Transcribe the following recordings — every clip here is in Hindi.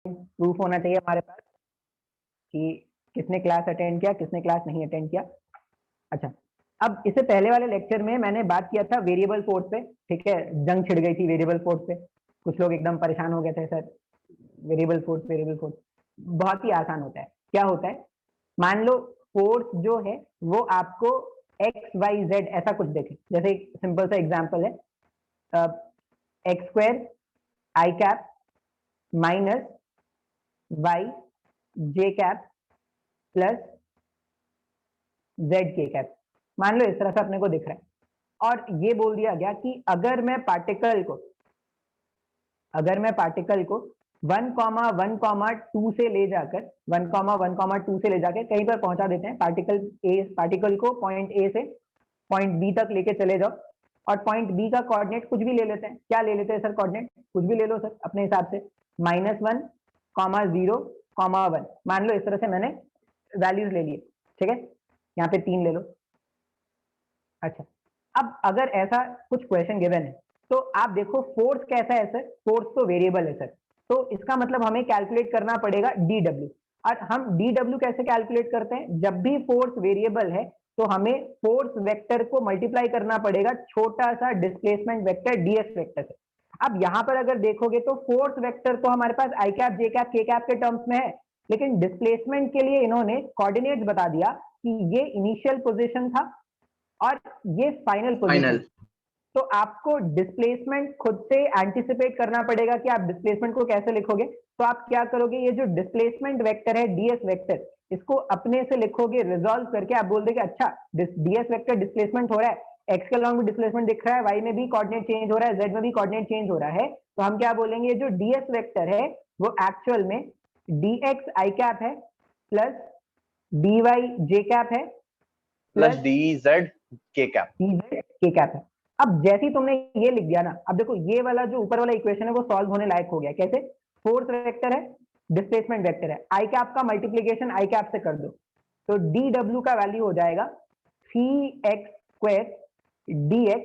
प्रूफ होना चाहिए हमारे पास कि किसने क्लास अटेंड किया, किसने क्लास नहीं अटेंड किया। अच्छा, अब इससे पहले वाले लेक्चर में मैंने बात किया था वेरिएबल फोर्स पे, ठीक है, जंग छिड़ गई थी वेरिएबल फोर्स पे, कुछ लोग एकदम परेशान हो गए थे, sir variable force, variable force. बहुत ही आसान होता है। क्या होता है, मान लो फोर्स जो है वो आपको एक्स वाई जेड ऐसा कुछ देखे, जैसे सिंपल सा एग्जांपल है, एक्स स्क्वायर आई कैप माइनस वाई जे कैप प्लस जेड के कैप, मान लो इस तरह से अपने को दिख रहा है। और ये बोल दिया गया कि अगर मैं पार्टिकल को 1,1,2 से ले जाकर 1,1,2 से ले जाकर कहीं पर पहुंचा देते हैं, पार्टिकल को पॉइंट ए से पॉइंट बी तक लेके चले जाओ, और पॉइंट बी का कोऑर्डिनेट कुछ भी ले लेते हैं। क्या ले लेते हैं सर कोऑर्डिनेट? कुछ भी ले लो सर अपने हिसाब से, -1,0,1, मान लो इस तरह से मैंने वैल्यूज ले लिए, ठीक है, यहाँ पे 3 ले लो। अच्छा, अब अगर ऐसा कुछ क्वेश्चन गिवन है तो आप देखो फोर्स कैसा है सर, फोर्स तो वेरिएबल है सर, तो इसका मतलब हमें कैलकुलेट करना पड़ेगा डी डब्ल्यू। और हम डी डब्ल्यू कैसे कैलकुलेट करते हैं, जब भी फोर्स वेरिएबल है तो हमें फोर्स वेक्टर को मल्टीप्लाई करना पड़ेगा छोटा सा डिस्प्लेसमेंट वेक्टर डीएस वेक्टर से। अब यहां पर अगर देखोगे तो फोर्स वेक्टर तो हमारे पास आई कैप जे कैप के कैप के टर्म्स में है, लेकिन डिस्प्लेसमेंट के लिए इन्होंने कोऑर्डिनेट्स बता दिया कि ये इनिशियल पोजीशन था और ये फाइनल पोजीशन। तो आपको डिस्प्लेसमेंट खुद से एंटिसिपेट करना पड़ेगा कि आप डिस्प्लेसमेंट को कैसे लिखोगे। तो आप क्या करोगे, ये जो डिस्प्लेसमेंट वेक्टर है डीएस वेक्टर, इसको अपने से लिखोगे रिजॉल्व करके। आप बोल देंगे अच्छा डीएस वेक्टर डिस्प्लेसमेंट हो रहा है, एक्स के अलॉन्ग भी डिस्प्लेसमेंट दिख रहा है, वाई में भी कोऑर्डिनेट चेंज हो रहा है, जेड में भी कोऑर्डिनेट चेंज हो रहा है, तो हम क्या बोलेंगे, ये जो डीएस वेक्टर है वो एक्चुअल में डीएक्स आई कैप है प्लस डी वाई जे कैप है प्लस डी जेड के कैप है। अब जैसे ही तुमने ये लिख दिया ना, अब देखो ये वाला जो ऊपर वाला इक्वेशन है वो सॉल्व होने लायक हो गया। कैसे, फोर्स वेक्टर है, डिस्प्लेसमेंट वेक्टर है, आई कैप का मल्टीप्लीकेशन आई कैप से कर दो, तो डी डब्ल्यू का वैल्यू हो जाएगा 3x² dx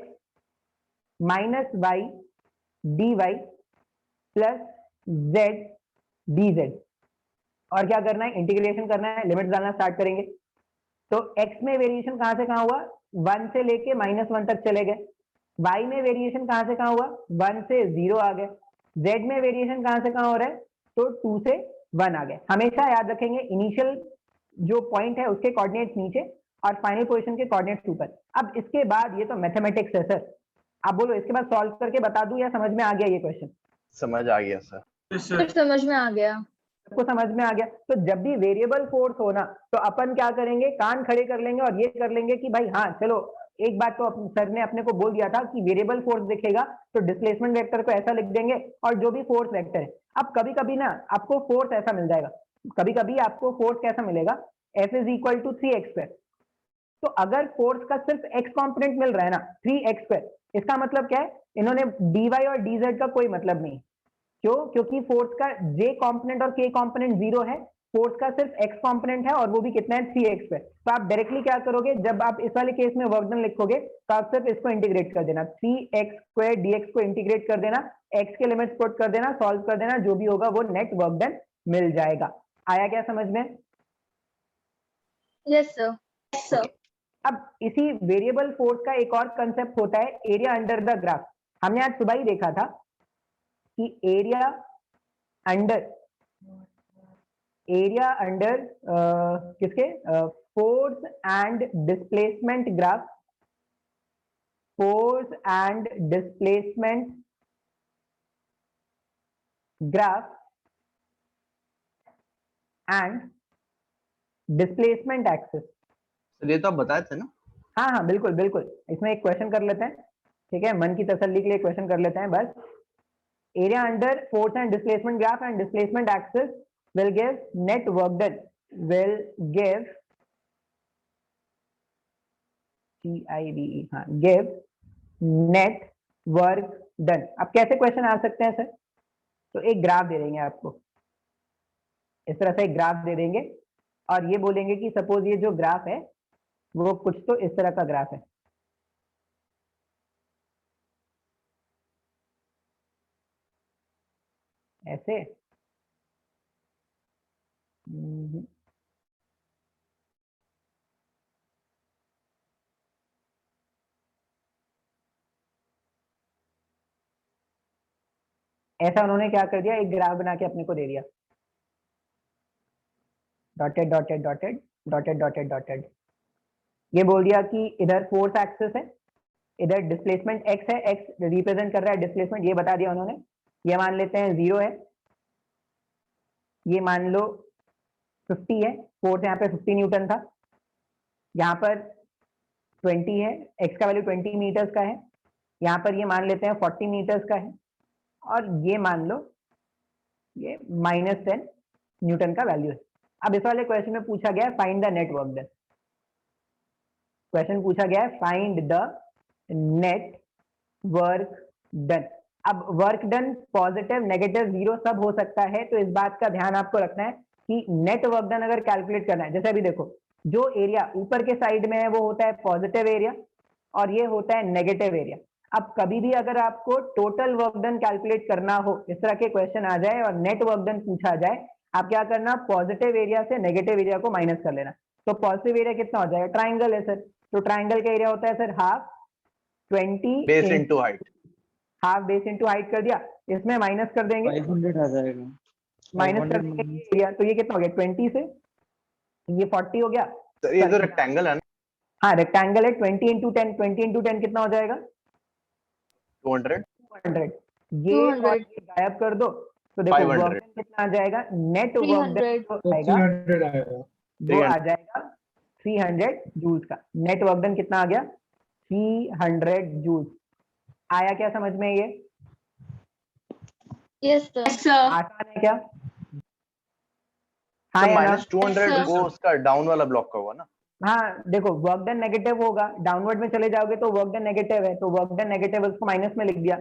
minus y d y plus z d z. और क्या करना है, इंटीग्रेशन करना है, लिमिट डालना स्टार्ट करेंगे। तो x में वेरिएशन कहां से कहां हुआ, 1 से लेके -1 तक चले गए। y में वेरिएशन कहां से कहां हुआ, 1 से 0 आ गए। z में वेरिएशन कहां से कहां हो रहा है, तो 2 से 1 आ गए। हमेशा याद रखेंगे इनिशियल जो पॉइंट है उसके कोऑर्डिनेट्स नीचे और फाइनल पोजीशन के कोऑर्डिनेट्स ऊपर। अब इसके बाद ये तो मैथमेटिक्स है सर, आप बोलो इसके बाद सॉल्व करके बता दूं या समझ में आ गया ये क्वेश्चन? समझ आ गया सर। समझ में आ गया, को समझ में आ गया। तो जब भी वेरिएबल फोर्स हो ना, तो अपन क्या करेंगे, कान खड़े कर लेंगे और ये कर लेंगे कि भाई हाँ चलो, एक बात तो सर ने अपने को बोल दिया था कि वेरिएबल फोर्स दिखेगा तो डिस्प्लेसमेंट वेक्टर को ऐसा लिख देंगे, और जो भी फोर्स वेक्टर है। अब कभी कभी ना आपको फोर्स ऐसा मिल जाएगा, कभी कभी आपको फोर्स कैसा मिलेगा, F is equal to 3x²। तो अगर फोर्स का सिर्फ x कंपोनेंट मिल रहा है ना 3x², इसका मतलब क्या है, इन्होंने dy और dz का कोई मतलब नहीं। क्यों? क्योंकि फोर्स का j कंपोनेंट और k कंपोनेंट 0 है, फोर्स का सिर्फ x कंपोनेंट है और वो भी कितना है, 3x²। तो आप डायरेक्टली क्या करोगे, जब आप इस वाले केस में वर्क डन लिखोगे तो आप सिर्फ इसको इंटीग्रेट कर देना, 3x² dx को इंटीग्रेट कर देना, x के लिमिट्स पुट कर देना, सॉल्व कर देना, जो भी होगा वो नेट वर्क डन मिल जाएगा। आया क्या समझ में? Yes sir. अब इसी वेरिएबल फोर्स का एक और कंसेप्ट होता है एरिया अंडर द ग्राफ। हमने आज सुबह ही देखा था कि एरिया अंडर किसके, force and displacement graph, force and displacement graph and displacement axis. ये तो आप बताए थे ना? हाँ हाँ बिल्कुल बिल्कुल, इसमें एक क्वेश्चन कर लेते हैं, ठीक है, मन की तसल्ली के लिए क्वेश्चन कर लेते हैं बस। Area under force and displacement graph and displacement axis will give net work done, will give हाँ give net work done। अब कैसे क्वेश्चन आ सकते हैं सर, तो एक ग्राफ दे देंगे आपको, इस तरह से एक ग्राफ दे देंगे और ये बोलेंगे कि सपोज ये जो ग्राफ है वो कुछ तो इस तरह का ग्राफ है, ऐसे। ऐसा उन्होंने क्या कर दिया, एक ग्राफ बना के अपने को दे दिया, dotted dotted dotted dotted dotted dotted. ये बोल दिया कि इधर फोर्स एक्सिस है, इधर डिस्प्लेसमेंट x है, x रिप्रेजेंट कर रहा है डिस्प्लेसमेंट, ये बता दिया उन्होंने। ये मान लेते हैं 0 है, ये मान लो 50 है, फोर्स यहाँ पे 50 न्यूटन था, यहाँ पर 20 है, x का वैल्यू 20 मीटर्स का है, यहाँ पर ये मान लेते हैं 40 मीटर्स का है, और ये मान लो ये -10 न्यूटन का वैल्यू है। अब इस वाले क्वेश्चन में पूछा गया है find the net work done. Question पूछा गया है find the net work done. अब work done positive negative zero सब हो सकता है, तो इस बात का ध्यान आपको रखना है कि नेट वर्क डन अगर कैलकुलेट करना है, जैसे अभी देखो जो एरिया ऊपर के साइड में है वो होता है पॉजिटिव एरिया और ये होता है नेगेटिव एरिया। अब कभी भी अगर आपको टोटल वर्क डन कैलकुलेट करना हो, इस तरह के क्वेश्चन आ जाए और नेट वर्क डन पूछा जाए, आप क्या करना, पॉजिटिव एरिया से नेगेटिव एरिया को माइनस कर लेना। तो पॉजिटिव एरिया कितना हो जाएगा, ट्राइंगल है सर, तो ट्राइंगल का एरिया होता है sir half 20 base into height, half base into height कर दिया, इसमें माइनस कर देंगे 500 आ जाएगा, माइनस कर देंगे एरिया, तो ये कितना हो गया 20 से ये 40 हो गया। तो ये तो रेक्टेंगल है ना, हाँ रेक्टेंगल है, 20 इंटू 10, 20 इंटू 10 कितना हो जाएगा 200, 200। ये 200 और ये गायब कर दो तो देखो 500 वर्क डन कितना आ जाएगा, नेट वर्क 300 डन आएगा 300 आएगा। वो आ जाएगा 300 जूल्स का। नेट वर्क डन कितना आ गया 300 जूल्स। आया क्या समझ में ये, Yes, sir. आसान है क्या? हाँ तो या ना? -200 वो उसका डाउन वाला ब्लॉक का हुआ ना। हाँ देखो वर्क डन नेगेटिव होगा, डाउनवर्ड में चले जाओगे तो वर्क डन नेगेटिव है, तो वर्क डन नेगेटिव उसको माइनस में लिख दिया,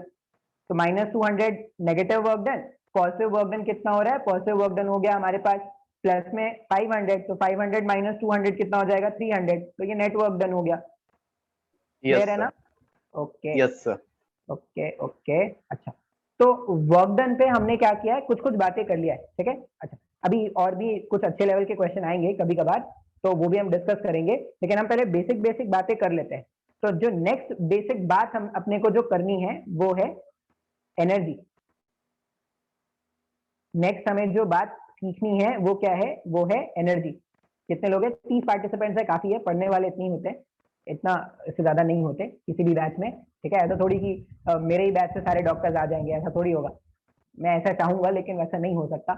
तो -200 negative work done. Positive work done कितना हो रहा है, पॉजिटिव वर्क डन हो गया हमारे पास प्लस में 500, तो 500 माइनस 200 कितना हो जाएगा 300, तो ये नेट वर्क डन हो गया। क्लियर है ना? Okay yes sir. Okay okay. अच्छा तो वर्क डन पे हमने क्या किया है, कुछ कुछ बातें कर लिया है, ठीक है। अच्छा अभी और भी कुछ अच्छे लेवल के क्वेश्चन आएंगे कभी कभार, तो वो भी हम डिस्कस करेंगे, लेकिन हम पहले बेसिक बेसिक बातें कर लेते हैं। तो जो नेक्स्ट बेसिक बात हम अपने को जो करनी है वो है एनर्जी। नेक्स्ट हमें जो बात सीखनी है वो क्या है, वो है एनर्जी। कितने लोग हैं, 30 पार्टिसिपेंट्स है, काफी है, पढ़ने वाले इतने ही होते हैं, इतना इससे ज्यादा नहीं होते किसी भी बैच में, ठीक है। ऐसा थोड़ी कि मेरे ही बैच से सारे डॉक्टर्स आ जाएंगे, ऐसा थोड़ी होगा। मैं ऐसा चाहूंगा लेकिन वैसा नहीं हो सकता,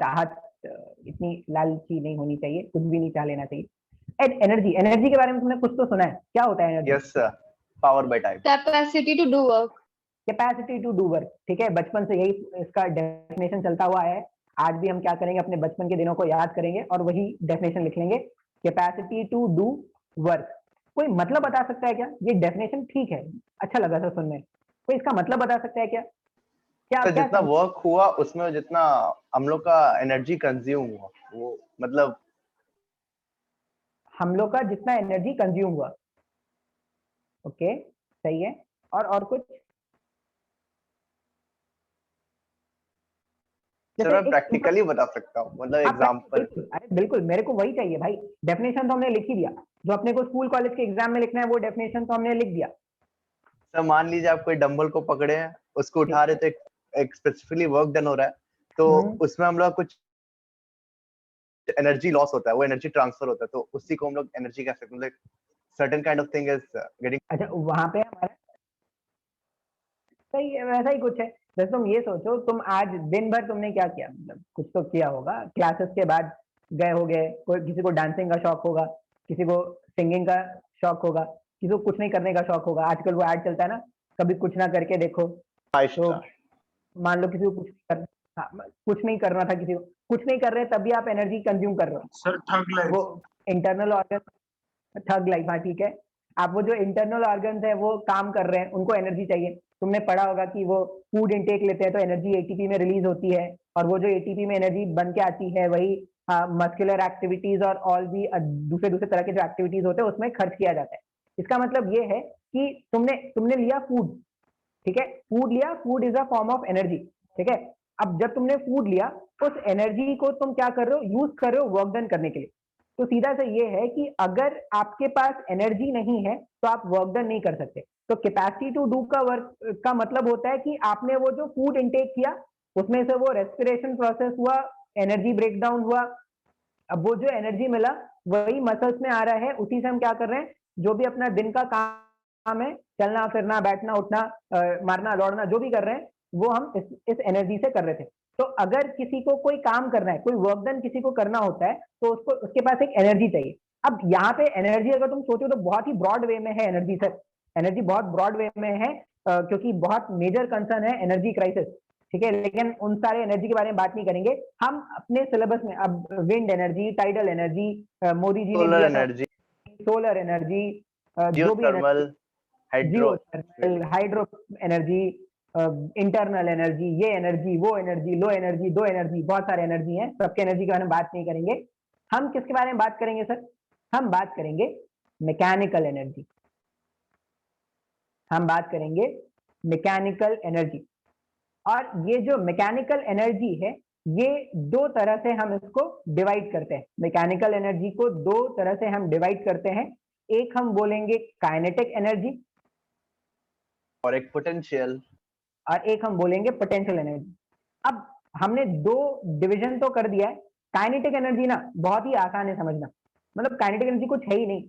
चाहत इतनी लालची नहीं होनी चाहिए, कुछ भी नहीं चाह लेना चाहिए। एंड एनर्जी, एनर्जी के बारे में तुमने कुछ तो सुना है, क्या होता है energy? Yes sir, power by time. Capacity to do work. Capacity to do work, ठीक है, बचपन से यही इसका डेफिनेशन चलता हुआ है। आज भी हम क्या करेंगे, अपने बचपन के दिनों को याद करेंगे और वही डेफिनेशन लिख लेंगे, कैपेसिटी टू डू वर्क। कोई मतलब बता सकता है क्या? ये डेफिनेशन ठीक है, अच्छा लगा था सुनने, कोई इसका मतलब बता सकता है क्या? क्या तो क्या जितना वर्क हुआ उसमें जितना हम लोग का एनर्जी कंज्यूम हुआ, वो मतलब हम लोग का जितना एनर्जी कंज्यूम हुआ। ओके सही है, और कुछ? सर मैं प्रैक्टिकली बता सकता हूँ, मतलब एग्जांपल। अरे बिल्कुल, मेरे को वही चाहिए भाई, डेफिनेशन तो हमने लिख ही दिया, जो अपने को स्कूल कॉलेज के एग्जाम में लिखना है वो डेफिनेशन तो हमने लिख दिया। सर मान लीजिए आप कोई डंबल को पकड़े हैं, उसको उठा रहे, तो एक स्पेसिफिकली वर्क डन हो रहा है, तो उसमें हम लोग कुछ एनर्जी लॉस होता है, वो एनर्जी ट्रांसफर होता है, तो उसी को हम लोग एनर्जी कह सकते हैं, मतलब certain kind of thing is getting. अच्छा वहां पे हमारा सही है, वैसा ही कुछ है। जैसे तुम ये सोचो, तुम आज दिन भर तुमने क्या किया, मतलब कुछ तो किया होगा, क्लासेस के बाद गए होगे, कोई किसी को डांसिंग का शौक होगा, किसी को सिंगिंग का शौक होगा, किसी को कुछ नहीं करने का शौक होगा। आजकल वो ऐड चलता है ना, कभी कुछ ना करके देखो, तो मान लो किसी को कुछ नहीं करना, हाँ, कुछ नहीं करना था, किसी को कुछ नहीं कर रहे, तभी आप एनर्जी कंज्यूम कर रहे हो सर ठग लाइफ, वो इंटरनल ऑर्गन, ठग लाइफ, हाँ ठीक है। आप वो जो इंटरनल ऑर्गन्स है वो काम कर रहे हैं, उनको एनर्जी चाहिए। तुमने पढ़ा होगा कि वो फूड इंटेक लेते हैं तो एनर्जी एटीपी में रिलीज होती है, और वो जो एटीपी में एनर्जी बन के आती है वही मस्कुलर एक्टिविटीज और ऑल भी दूसरे दूसरे तरह के जो एक्टिविटीज होते हैं उसमें खर्च किया जाता है। इसका मतलब ये है कि तुमने लिया फूड, ठीक है, फूड लिया, food is a form of energy, ठीक है। अब जब तुमने फूड लिया, उस एनर्जी को तुम क्या कर रहे हो, यूज कर रहे हो वर्क डन करने के लिए। तो सीधा सा ये है कि अगर आपके पास एनर्जी नहीं है तो आप वर्क डन नहीं कर सकते। तो कैपेसिटी टू डू का वर्क का मतलब होता है कि आपने वो जो फूड इनटेक किया, उसमें से वो रेस्पिरेशन प्रोसेस हुआ, एनर्जी ब्रेकडाउन हुआ, अब वो जो एनर्जी मिला वही मसल्स में आ रहा है, उसी से हम क्या कर रहे हैं, जो भी अपना दिन का काम है, चलना फिरना बैठना उठना, मारना दौड़ना, जो भी कर रहे हैं वो हम इस एनर्जी से कर रहे थे। तो अगर किसी को कोई काम करना है, कोई वर्क डन किसी को करना होता है, तो उसको उसके पास एक एनर्जी चाहिए। अब यहाँ पे एनर्जी अगर तुम सोचो तो बहुत ही ब्रॉड वे में है एनर्जी सर, एनर्जी बहुत ब्रॉड वे में है, क्योंकि बहुत मेजर कंसर्न है एनर्जी क्राइसिस, ठीक है। लेकिन उन सारे एनर्जी के बारे में बात नहीं करेंगे हम अपने सिलेबस में। अब wind energy, tidal energy, Modi ji ने सोलर दिया था, एनर्जी, सोलर एनर्जी, जो भी geothermal, energy, hydro, geothermal, hydro energy, internal energy, ये एनर्जी, वो एनर्जी, लो एनर्जी, दो एनर्जी, बहुत सारे एनर्जी हैं, सबके एनर्जी के बारे में बात नहीं करेंगे। हम किसके बारे में बात करेंगे सर? हम बात करेंगे मैकेनिकल एनर्जी, हम बात करेंगे मैकेनिकल एनर्जी। और ये जो मैकेनिकल एनर्जी है, ये दो तरह से हम इसको डिवाइड करते हैं। मैकेनिकल एनर्जी को दो तरह से हम डिवाइड करते हैं, एक हम बोलेंगे काइनेटिक एनर्जी और एक पोटेंशियल, और एक हम बोलेंगे पोटेंशियल एनर्जी। अब हमने दो डिवीजन तो कर दिया है। काइनेटिक एनर्जी ना बहुत ही आसान है समझना, मतलब काइनेटिक एनर्जी कुछ है ही नहीं।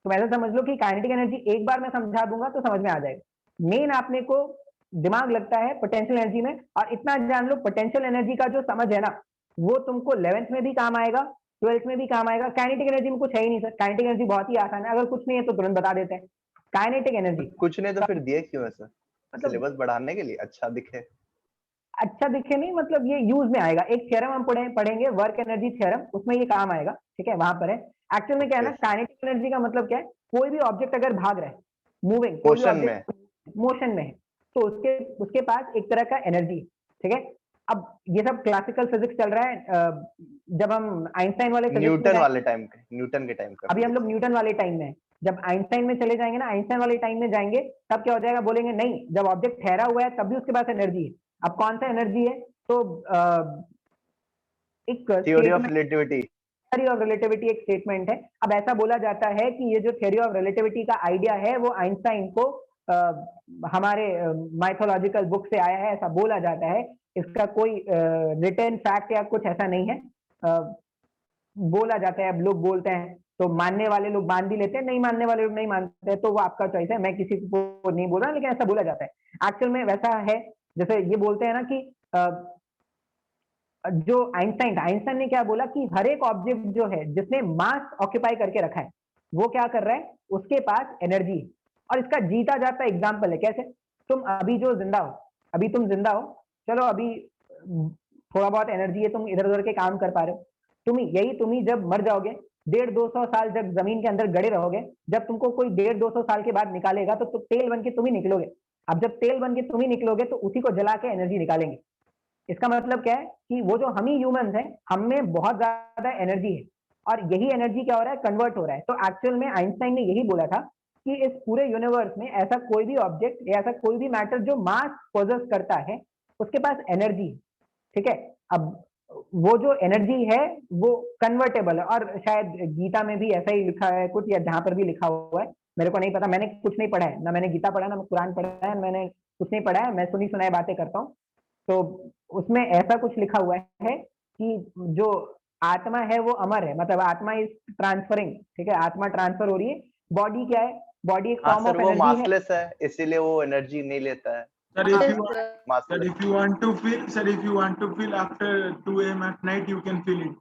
तुम ऐसा समझ लो कि काइनेटिक एनर्जी एक बार मैं समझा दूंगा तो समझ में आ जाएगा। मेन आपने को दिमाग लगता है पोटेंशियल एनर्जी में, और इतना जान लो पोटेंशियल एनर्जी का जो समझ है ना, वो तुमको 11th में भी काम आएगा, 12th में भी काम आएगा। काइनेटिक एनर्जी में कुछ है ही नहीं सर, काइनेटिक एनर्जी बहुत ही आसान है, अगर कुछ नहीं है तो तुरंत बता देते हैं। काइनेटिक एनर्जी कुछ नहीं तो फिर दिए क्यों है सर? मतलब सिलेबस बढ़ाने के लिए, अच्छा दिखे। अच्छा दिखे नहीं, मतलब ये यूज में आएगा। एक थ्योरम हम पढ़ेंगे वर्क एनर्जी थ्योरम, उसमें ये काम आएगा, ठीक है, वहां पर है। एक्चुअल में क्या है ना, काइनेटिक एनर्जी का मतलब क्या है, कोई भी ऑब्जेक्ट अगर भाग रहा है, मूविंग, कोई भी मोशन में, ऑब्जेक्ट मोशन में है, तो उसके उसके पास एक तरह का एनर्जी है, ठीक है। अब ये सब क्लासिकल फिजिक्स चल रहा है, जब हम आइंस्टाइन वाले फिजिक्स में न्यूटन जाएंगे, वाले टाइम के, न्यूटन के टाइम का अभी हम physics। लोग न्यूटन वाले टाइम में हैं। जब आइंस्टाइन में चले जाएंगे ना, आइंस्टाइन वाले टाइम में जाएंगे, तब क्या हो जाएगा, बोलेंगे नहीं, जब ऑब्जेक्ट ठहरा हुआ है तब भी उसके पास एनर्जी है। अब कौन सा एनर्जी है? तो एक theory of statement, relativity. Theory of relativity एक स्टेटमेंट है। अब ऐसा बोला जाता है कि ये जो थ्योरी ऑफ रिलेटिविटी का आइडिया है वो आइंस्टाइन को हमारे माइथोलॉजिकल बुक से आया है, ऐसा बोला जाता है। इसका कोई रिटन फैक्ट या कुछ ऐसा नहीं है, बोला जाता है, अब लोग बोलते हैं तो मानने वाले लोग मान भी लेते हैं, नहीं मानने वाले लोग नहीं मानते हैं, तो वो आपका चॉइस है, मैं किसी को नहीं बोल रहा, लेकिन ऐसा बोला जाता है। एक्चुअल में वैसा है, जैसे ये बोलते हैं ना कि जो आइंस्टाइन था, आइंस्टाइन ने क्या बोला कि हर एक ऑब्जेक्ट जो है जिसने मास ऑक्यूपाई करके रखा है, वो क्या कर रहा है, उसके पास एनर्जी है। और इसका जीता जाता एग्जाम्पल है, कैसे? तुम अभी जो जिंदा हो, अभी तुम जिंदा हो, चलो अभी थोड़ा बहुत एनर्जी है, तुम इधर उधर के काम कर पा रहे हो। तुम ही जब मर जाओगे, 150-200 साल जब जमीन के अंदर गड़े रहोगे, जब तुमको कोई 150-200 साल के बाद निकालेगा तो तेल बन के तुम ही निकलोगे। अब जब तेल बन के तुम ही निकलोगे तो उसी को जला के एनर्जी निकालेंगे। इसका मतलब क्या है कि वो जो हम ही ह्यूमंस हैं, हम में बहुत ज्यादा एनर्जी है, और यही एनर्जी क्या हो रहा है, कन्वर्ट हो रहा है। तो एक्चुअल में आइंस्टाइन ने यही बोला था कि इस पूरे यूनिवर्स में ऐसा कोई भी ऑब्जेक्ट या ऐसा कोई भी मैटर जो मास पोजेस करता है, उसके पास एनर्जी है, ठीक है। अब वो जो एनर्जी है वो कन्वर्टेबल है, और शायद गीता में भी ऐसा ही लिखा है कुछ, या जहां पर भी लिखा हुआ है, मेरे को नहीं पता, मैंने कुछ नहीं पढ़ा है, ना मैंने गीता पढ़ा, ना कुरान पढ़ा है, मैंने कुछ नहीं पढ़ा है, मैं सुनी सुनाई बातें करता हूँ। तो उसमें ऐसा कुछ लिखा हुआ है कि जो आत्मा है वो अमर है, मतलब आत्मा इज ट्रांसफरिंग, ठीक है, आत्मा ट्रांसफर हो रही है। बॉडी क्या है, बॉडी एक हाँ फॉर्म सर, ऑफ वो एनर्जी है। मासलेस है, इसीलिए वो एनर्जी नहीं लेता है। Sir, Yes, sir. Massless. if you want to feel, sir, if you want to feel after 2 a.m. at night, you can feel it.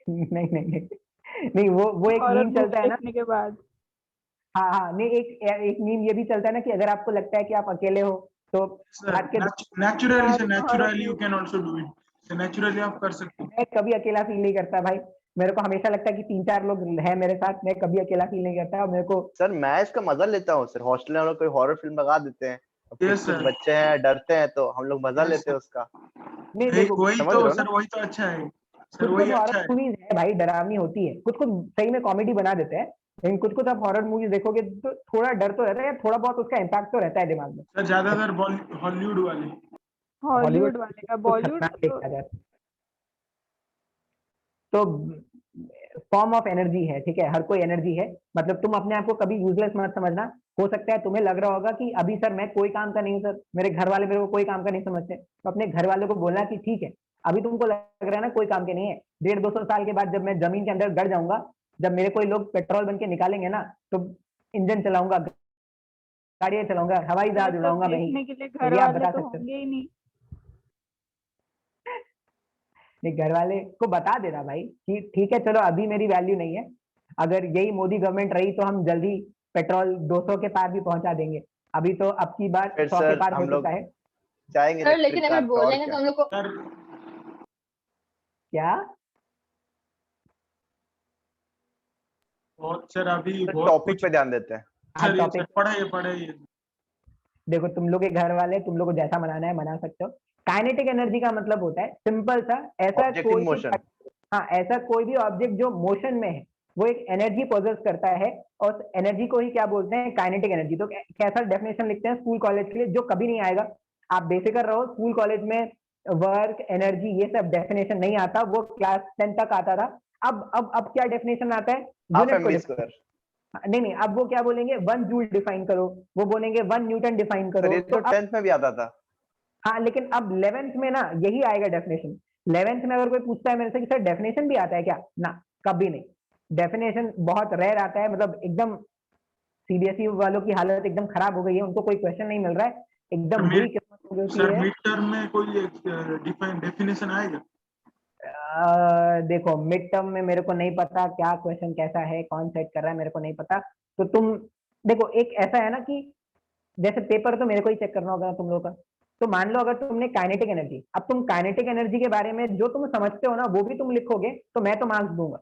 नहीं नहीं नहीं नहीं, वो एक हॉरर मीम मूवी चलता है ना। देखने के बाद। हाँ हाँ, नहीं, एक मीम ये भी चलता है ना कि अगर आपको लगता है कि आप अकेले हो तो Sir, रात के naturally, sir, रात में horror naturally you movie can also do it. So naturally आप कर सकते हो। मैं कभी अकेला फील नहीं करता भाई, मेरे को हमेशा लगता है कि 3-4 लोग हैं मेरे साथ, मैं कभी अकेला फील नहीं करता। और मेरे को सर मैं इसका मजा लेता हूँ सर, हॉस्टल में हम लोग कोई हॉरर फिल्म लगा देते हैं, अब Yes, कुछ sir. बच्चे हैं डरते हैं तो हम लोग मजा Yes, लेते sir. हैं उसका। नहीं देखो, वही समझ तो रहे हो सर, ना? वही तो अच्छा है सर, कुछ वही कुछ अच्छा हॉरर है। मूवीज है भाई, डरावनी होती है, कुछ कुछ सही में कॉमेडी बना देते हैं, लेकिन कुछ कुछ आप हॉरर मूवीज देखोगे तो थोड़ा डर तो रहता है, या थोड़ा बहुत उसका इम्पैक्ट तो रहता है दिमाग में। सर ज्यादातर हॉलीवुड वाले। हॉलीवुड वाले का, तो बॉलीवुड खतरनाक का तो देखा जाता है। तो फॉर्म ऑफ एनर्जी है, ठीक है, हर कोई एनर्जी है। मतलब तुम अपने आप को कभी यूजलेस मत समझना। हो सकता है तुम्हें लग रहा होगा कि अभी सर मैं कोई काम का नहीं हूँ, सर मेरे घर वाले मेरे को कोई काम का नहीं समझते, तो अपने घर वालों को बोलना कि ठीक है अभी तुमको लग रहा है ना कोई काम के नहीं है, 150-200 साल के बाद जब मैं जमीन के अंदर गड़ जाऊंगा, जब मेरे कोई लोग पेट्रोल बन के निकालेंगे ना, तो इंजन चलाऊंगा, गाड़ियां चलाऊंगा, हवाई वो जहाज सब उड़ाऊंगा मैं ही। देखने के लिए तो घर ये आप वाले बता तो सकते हो। होंगे ही नहीं। नहीं, घर वाले को बता देना भाई कि ठीक है चलो अभी मेरी वैल्यू नहीं है, अगर यही मोदी गवर्नमेंट रही तो हम जल्दी पेट्रोल 200 के पार भी पहुंचा देंगे। अभी तो अब की बार फिर 100 के सर पार हो हम लोग चुका है। जाएंगे सर लेकिन इलेक्ट्रिक अगर कार पे, और बोलेंगे तो क्या। हम लोग को सर क्या बहुत सर अभी सर बहुत टॉपिक कुछ। पे ध्यान देते हैं। हाँ सर ये सर टॉपिक। पढ़ाइए। देखो तुम लोग के घर वाले तुम लोग को जैसा मनाना है मना सकते हो। काइनेटिक एनर्जी का मतलब होता है सिंपल सा, ऐसा ऑब्जेक्ट इन कोई भी, मोशन। हाँ ऐसा कोई भी ऑब्जेक्ट जो मोशन में है वो एक एनर्जी पोजेस करता है, और एनर्जी को ही क्या बोलते हैं, काइनेटिक एनर्जी। तो कैसा डेफिनेशन लिखते हैं स्कूल कॉलेज के लिए, जो कभी नहीं आएगा, आप बेफिक्र रहो, स्कूल कॉलेज में वर्क एनर्जी ये सब डेफिनेशन नहीं आता, वो क्लास 10 तक आता था। अब क्या डेफिनेशन आता है, हाफ यूनिट को एमवी define- स्क्वायर। नहीं नहीं, अब वो क्या बोलेंगे, 1 जूल डिफाइन करो, वो बोलेंगे 1 न्यूटन डिफाइन सर करो। ये तो तो 10th में भी आता था। हाँ लेकिन अब 11th में ना यही आएगा डेफिनेशन। 11th में अगर कोई पूछता है मेरे से कि सर डेफिनेशन भी आता है क्या, ना कभी नहीं। डेफिनेशन बहुत रेयर आता है, मतलब एकदम सीबीएसई वालों की हालत एकदम खराब हो गई है, उनको कोई क्वेश्चन नहीं मिल रहा है, एकदम बुरी किस्मत हो गई सर है। मिड टर्म में कोई डेफिनेशन आएगा? देखो मिड टर्म में मेरे को नहीं पता क्या क्वेश्चन कैसा है, कौन सेट कर रहा है, मेरे को नहीं पता। तो तुम देखो एक ऐसा है ना कि जैसे पेपर तो मेरे को ही चेक करना होगा तुम लोग का। तो मान लो अगर तुमने काइनेटिक एनर्जी, अब तुम काइनेटिक एनर्जी के बारे में जो तुम समझते हो ना वो भी तुम लिखोगे तो मैं तो मार्क्स दूंगा।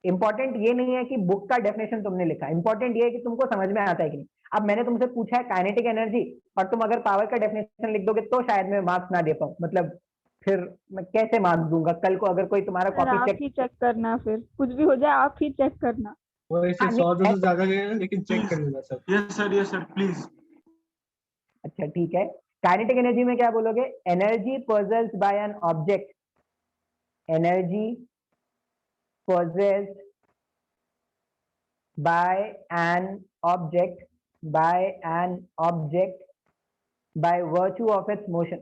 इंपॉर्टेंट ये नहीं है कि बुक का डेफिनेशन तुमने लिखा, इंपॉर्टेंट ये है कि तुमको समझ में आता है कि नहीं। अब मैंने तुमसे पूछा है काइनेटिक एनर्जी और तुम अगर पावर का डेफिनेशन लिख दोगे तो शायद मैं मार्क्स ना दे पाऊं, मतलब फिर मैं कैसे मार्क्स दूंगा कल को अगर कोई तुम्हारा सर कॉपी आप चेक। ही चेक करना, फिर कुछ भी हो जाए आप ही चेक करना। वो ऐसे हाँ 100 नहीं 200 ज्यादा गए लेकिन चेक प्लीज कर लेना सर। Yes sir please. अच्छा ठीक है, काइनेटिक एनर्जी में क्या बोलोगे, energy possessed by an object, energy possessed by an object by an object by virtue of its motion।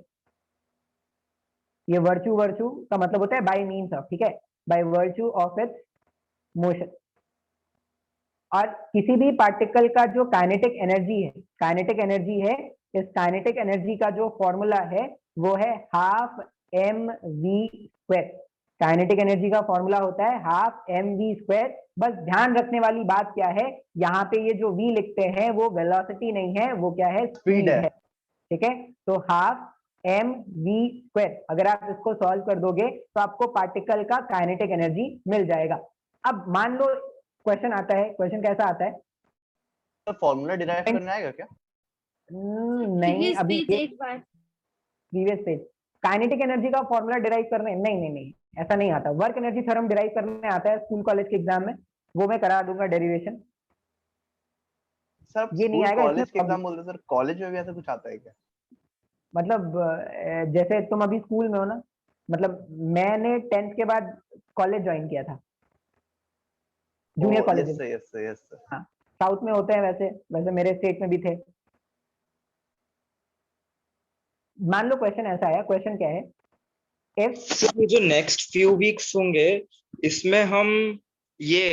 ये वर्चू का मतलब होता है बाय मीन्स ऑफ, ठीक है, by virtue of its motion. और किसी भी पार्टिकल का जो काइनेटिक एनर्जी है, काइनेटिक एनर्जी है, इस काइनेटिक एनर्जी का जो फॉर्मूला है वो है half m v square. Kinetic energy का फॉर्मूला होता है हाफ एम वी स्क्वायर। बस ध्यान रखने वाली बात क्या है, यहाँ पे ये जो वी लिखते हैं वो वेलोसिटी नहीं है, वो क्या है, स्पीड है। ठीक है। तो हाफ एम वी स्क्वायर, अगर आप इसको सॉल्व कर दोगे तो आपको पार्टिकल का काइनेटिक एनर्जी मिल जाएगा। अब मान लो क्वेश्चन आता है, क्वेश्चन कैसा आता है, तो फॉर्मूला डिराइव करना आएगा क्या? नहीं अभी पेज एक बार प्रीवियस पेज। काइनेटिक एनर्जी का फॉर्मूला डिराइव करने, नहीं ऐसा नहीं आता। वर्क एनर्जी थ्योरम डिराइव करने आता है स्कूल कॉलेज के एग्जाम में, वो मैं करा दूंगा डेरिवेशन। सर ये नहीं स्कूल आएगा कॉलेज के इसमें। एग्जाम बोलते सर, कॉलेज में भी ऐसा कुछ आता है क्या? मतलब जैसे तुम अभी स्कूल में हो ना, मतलब मैंने 10th के बाद कॉलेज ज्वाइन किया था, जूनियर कॉलेज। Yes sir. हाँ साउथ में होते हैं वैसे, वैसे मेरे स्टेट में भी थे। मान लो क्वेश्चन ऐसा है, क्वेश्चन क्या है, इफ ये जो नेक्स्ट फ्यू वीक्स होंगे इसमें हम ये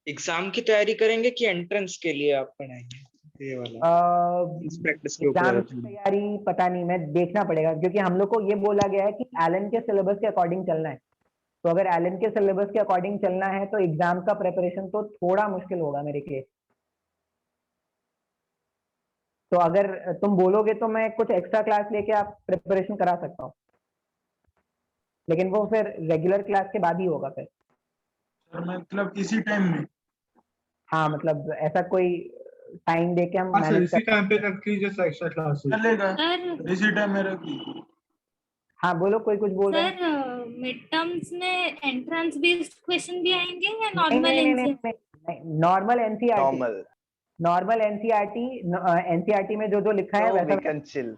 एग्जाम की तैयारी करेंगे कि एंट्रेंस के लिए आप पढ़ाएंगे? ये वाला इस प्रैक्टिस के ऊपर एग्जाम है। की तैयारी पता नहीं, मैं देखना पड़ेगा, क्योंकि हम लोग को ये बोला गया है कि एलन के सिलेबस के अकॉर्डिंग चलना है। तो अगर एलन के सिलेबस के अकॉर्डिंग चलना है तो एग्जाम का प्रिपरेशन तो थोड़ा मुश्किल होगा मेरे लिए। तो अगर तुम बोलोगे तो मैं कुछ एक्स्ट्रा क्लास लेके आप प्रिपरेशन करा सकता हूँ, लेकिन वो फिर रेगुलर क्लास के बाद ही होगा फिर। सर मतलब इसी टाइम में? हाँ मतलब ऐसा कोई टाइम दे के हम हाँ सर मैनेज इसी कर। टाइम पे रख लीजिए सर एक्स्ट्रा क्लासेस। चलेगा, सर इसी टाइम में रख लीजिए। हाँ बोलो, कोई कुछ बोल रहे हैं? सर मिड टर्म्स में एंट्रेंस बेस्ड क्वेश्चन भी आएंगे या नहीं नॉर्मल नहीं नहीं नहीं एनसीईआरटी? नहीं, normal NCERT, normal. Normal NCERT, NCERT में जो जो लिखा है तो वैसा। We can chill.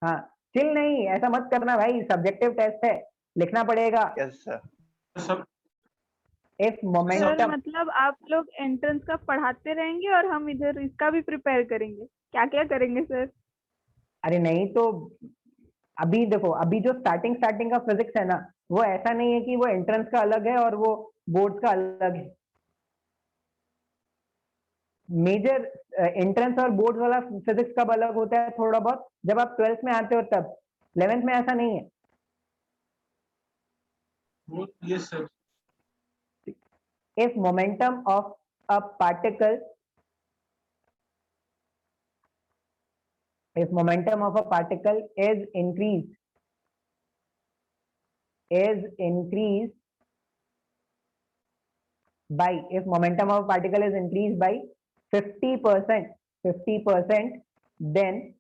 हाँ चिल नहीं, ऐसा मत करना भाई, सब्जेक्टिव टेस्ट है, लिखना पड़ेगा। Yes sir. सब इफ सर मोमेंटम, मतलब आप लोग एंट्रेंस का पढ़ाते रहेंगे और हम इधर इसका भी प्रिपेयर करेंगे, क्या क्या करेंगे सर? अरे नहीं तो अभी देखो, अभी जो स्टार्टिंग का फिजिक्स है ना, वो ऐसा नहीं है कि वो एंट्रेंस का अलग है और वो बोर्ड्स का अलग है। मेजर एंट्रेंस और बोर्ड वाला फिजिक्स कब अलग होता है थोड़ा बहुत, जब आप 12th में आते हो तब। 11th में ऐसा नहीं है। Yes sir. if momentum of a particle is increased by, if momentum of a particle is increased by 50%, then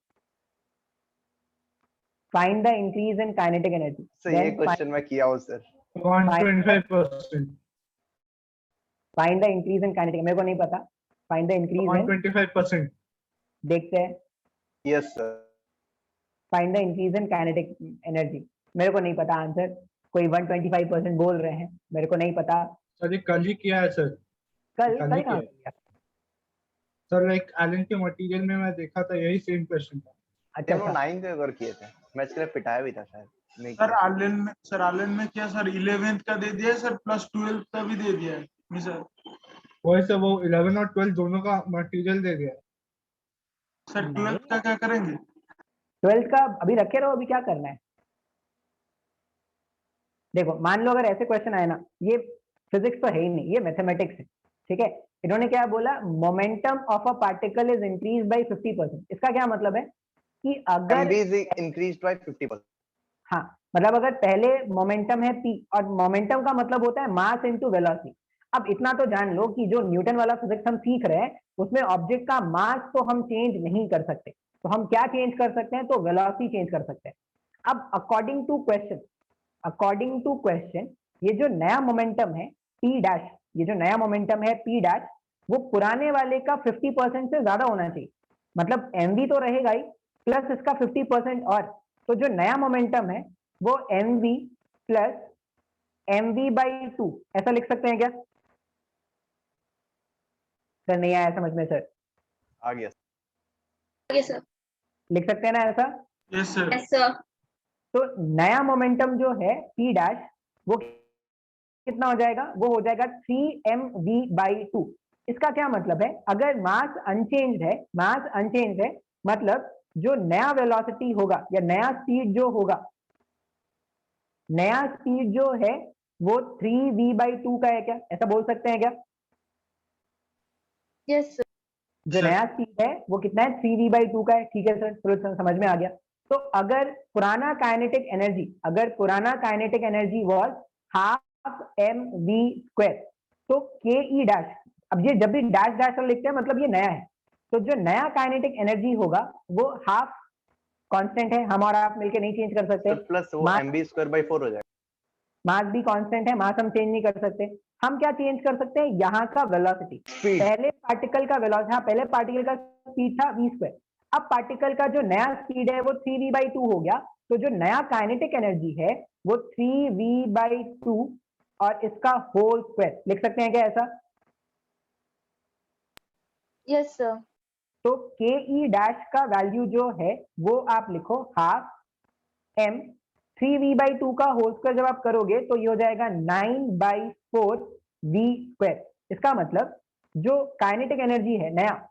find the increase in kinetic energy. Sir ये क्वेश्चन मैं किया हूँ sir. 125%. Find the increase in kinetic, मेरे को नहीं पता। Find the increase in, 125%. देखते हैं। Yes sir. Find the increase in kinetic energy, मेरे को नहीं पता आंसर। कोई 125% बोल रहे हैं, मेरे को नहीं पता। सर ये कल ही किया है सर। कल कल कल ही कहाँ किया। किया? सर लाइक एलन के मटेरियल में मैं देखा था यही सेम क्वेश्चन था। अच्छा हम लोग अच्छा 9 पे अगर किए थे, मैं इसके लिए पिटाया भी था शायद। नहीं सर किया। आलन में क्या सर 11th का दे दिया है सर, प्लस 12th का भी दे दिया है नहीं सर? वही सर, वो 11 और 12 दोनों का मटेरियल दे दिया। सर 12th का क्या करेंगे? 12th का अभी रखे रहो, अभी क्या करना है। देखो मान लो अगर ऐसे क्वेश्चन आए ना, ये फिजिक्स तो है ही नहीं, ये मैथमेटिक्स है, ठीक है। इन्होंने क्या बोला, momentum of a particle is increase by 50%। इसका क्या मतलब है कि अगर mv is increased by 50%. हाँ, मतलब अगर पहले मोमेंटम है p, और मोमेंटम का मतलब होता है मास इनटू वेलोसिटी। अब इतना तो जान लो कि जो न्यूटन वाला फिजिक्स हम सीख रहे हैं, उसमें ऑब्जेक्ट का मास तो हम चेंज नहीं कर सकते, तो हम क्या चेंज कर सकते हैं, तो वेलोसिटी चेंज कर सकते हैं। अब अकॉर्डिंग टू क्वेश्चन ये जो नया मोमेंटम है p डैश, ये जो नया मोमेंटम है p डैश, वो पुराने वाले का 50% से ज्यादा होना चाहिए। मतलब mv तो रहेगा ही, प्लस इसका 50% और, तो जो नया मोमेंटम है वो mv प्लस mv/2 ऐसा लिख सकते हैं क्या? सर नहीं आया समझ में सर? आ गया। Yes sir. लिख सकते हैं ना ऐसा? Yes sir. Yes sir. तो नया मोमेंटम जो है p डैश, वो कितना हो जाएगा, वो हो जाएगा 3mv/2। इसका क्या मतलब है, अगर मास अनचेंज्ड है, मतलब जो नया वेलोसिटी होगा या नया स्पीड जो होगा, नया स्पीड जो है वो 3v/2 का है क्या, ऐसा बोल सकते हैं क्या? Yes sir. जो नया स्पीड है वो कितना है, 3v/2 का है, ठीक है सर, तो समझ में आ गया। तो अगर पुराना kinetic energy was half mv², तो के ई डैश, अब ये जब भी डैश डैश लिखते हैं मतलब ये नया है, तो जो नया काइनेटिक एनर्जी होगा वो हाफ कांस्टेंट है, हम और आप मिलके नहीं चेंज कर सकते। सर प्लस वो mv²/4 हो जाएगा। मास भी कांस्टेंट है, मास हम चेंज नहीं कर सकते। हम क्या चेंज कर सकते हैं, यहाँ का वेलोसिटी। पहले पार्टिकल का वेलोसिटी, हाँ पहले पार्टिकल का स्पीड था v², अब पार्टिकल का जो नया स्पीड है वो 3v/2 हो गया, तो जो नया काइनेटिक एनर्जी है वो 3v/2 और इसका होल स्क्वायर लिख सकते हैं क्या ऐसा? Yes sir. तो के ई डैश का वैल्यू जो है वो आप लिखो हाफ m, 3v/2 का होल स्क्वायर जब आप करोगे तो ये हो जाएगा 9/4v²। इसका मतलब जो काइनेटिक एनर्जी है नया,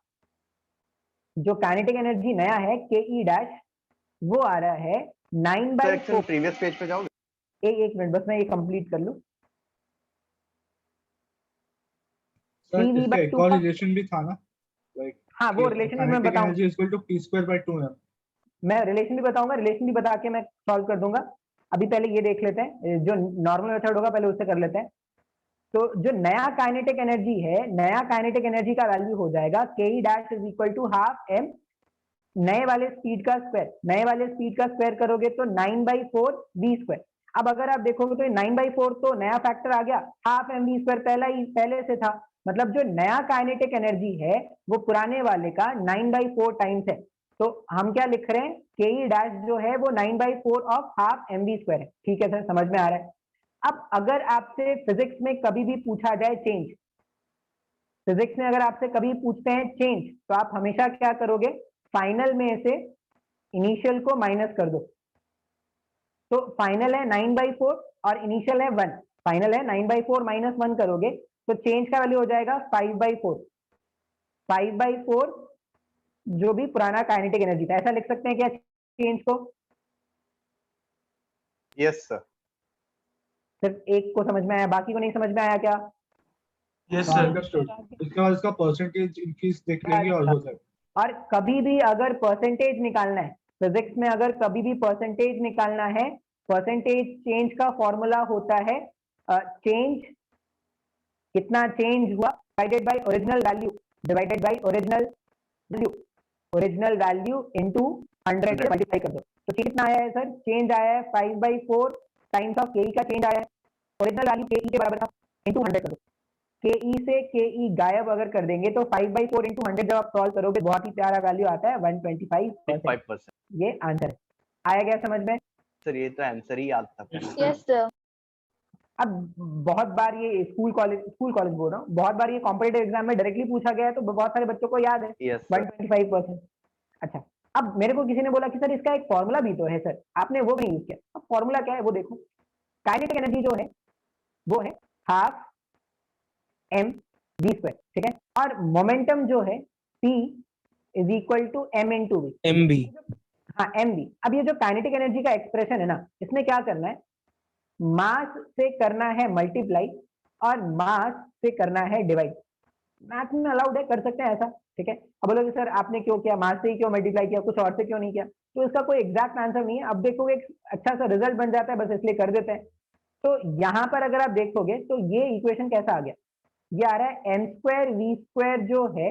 जो काइनेटिक एनर्जी नया है के ई डैश, वो आ रहा है 9/4। प्रीवियस पेज पे जाओगे? एक मिनट बस मैं ये कंप्लीट कर लूं। सर इसका एक 3v/2 और का, रिलेशन भी था ना, लाइक हाँ वो रिलेशन भी मैं बताऊंगा, एनर्जी इक्वल टू p²/2 है। मैं रिलेशन भी बताऊंगा, रिलेशन भी बता के मैं सॉल्व कर दूंगा। अभी पहले ये देख लेते हैं, जो नॉर्मल मेथड होगा पहले उससे कर लेते हैं। तो जो नया काइनेटिक एनर्जी है, नया काइनेटिक एनर्जी का वैल्यू हो जाएगा K E dash is equal to half m, नए वाले स्पीड का स्क्वायर करोगे तो 9/4v²। अब अगर आप देखोगे तो 9/4 तो नया फैक्टर आ गया, हाफ mv² पहले से था, मतलब जो नया काइनेटिक एनर्जी है वो पुराने वाले का 9/4 टाइम्स है। तो हम क्या लिख रहे हैं, के ई डैश जो है वो 9/4 ऑफ हाफ mv स्क्वायर है। ठीक है सर, समझ में आ रहा है। अब अगर आपसे फिजिक्स में कभी भी पूछा जाए चेंज, फिजिक्स में अगर आपसे कभी पूछते हैं चेंज, तो आप हमेशा क्या करोगे, फाइनल में से इनिशियल को माइनस कर दो। तो फाइनल है 9/4 और इनिशियल है 1, फाइनल है 9/4 माइनस 1 करोगे तो चेंज का वैल्यू हो जाएगा 5/4। 5/4 जो भी पुराना काइनेटिक एनर्जी था, ऐसा लिख सकते हैं क्या चेंज को? Yes sir. सिर्फ एक को समझ में आया, बाकी को नहीं समझ में आया क्या? Yes, हाँ sir. अंडरस्टूड। उसके बाद इसका परसेंटेज इंक्रीज देख लेंगे और हो जाएगा। और कभी भी अगर परसेंटेज निकालना है फिजिक्स में, अगर कभी भी परसेंटेज निकालना है, परसेंटेज चेंज का फॉर्मूला होता है चेंज, कितना चेंज हुआ divided by original value, divided by original value, original value into 100 से मल्टीप्लाई कर दो। तो कितना आया है सर? चेंज आया है 5/4 टाइम्स ऑफ के का चेंज आया है, ओरिजिनल वैल्यू के के बराबर था, इनटू 100 कर दो। के से के गायब अगर कर देंगे तो 5/4 इंटू 100 जब आप सॉल्व करोगे बहुत ही प्यारा वैल्यू आता है 125%। ये आंसर है। आया गया समझ में? सर ये तो आंसर ही याद था। Yes sir. अब बहुत बार ये स्कूल कॉलेज बोल रहा हूँ, बहुत बार ये कॉम्पिटिटिव एग्जाम में डायरेक्टली पूछा गया है, तो बहुत सारे बच्चों को याद है। Yes sir. 125%। अच्छा, अब मेरे को किसी ने बोला कि सर इसका एक फॉर्मूला भी तो है सर, आपने वो भी यूज किया। अब फॉर्मूला क्या है वो देखो, काइनेटिक एनर्जी जो है वो है हाफ m v स्क्वायर, ठीक है, और मोमेंटम जो है p is equal to m into v, mb। हाँ mv। अब ये जो काइनेटिक एनर्जी का एक्सप्रेशन है ना, इसमें क्या करना है, मास से करना है मल्टीप्लाई और मास से करना है डिवाइड। मैथ में अलाउड है, कर सकते हैं ऐसा, ठीक है। अब बोलोगे सर आपने क्यों किया, मास से ही क्यों मल्टीप्लाई किया, कुछ और से क्यों नहीं किया? तो इसका कोई एग्जैक्ट आंसर नहीं है। अब देखोगे एक अच्छा सा रिजल्ट बन जाता है, बस इसलिए कर देते हैं। तो यहाँ पर अगर आप देखोगे तो ये इक्वेशन कैसा आ गया, ये आ रहा है m स्क्वायर v स्क्वायर जो है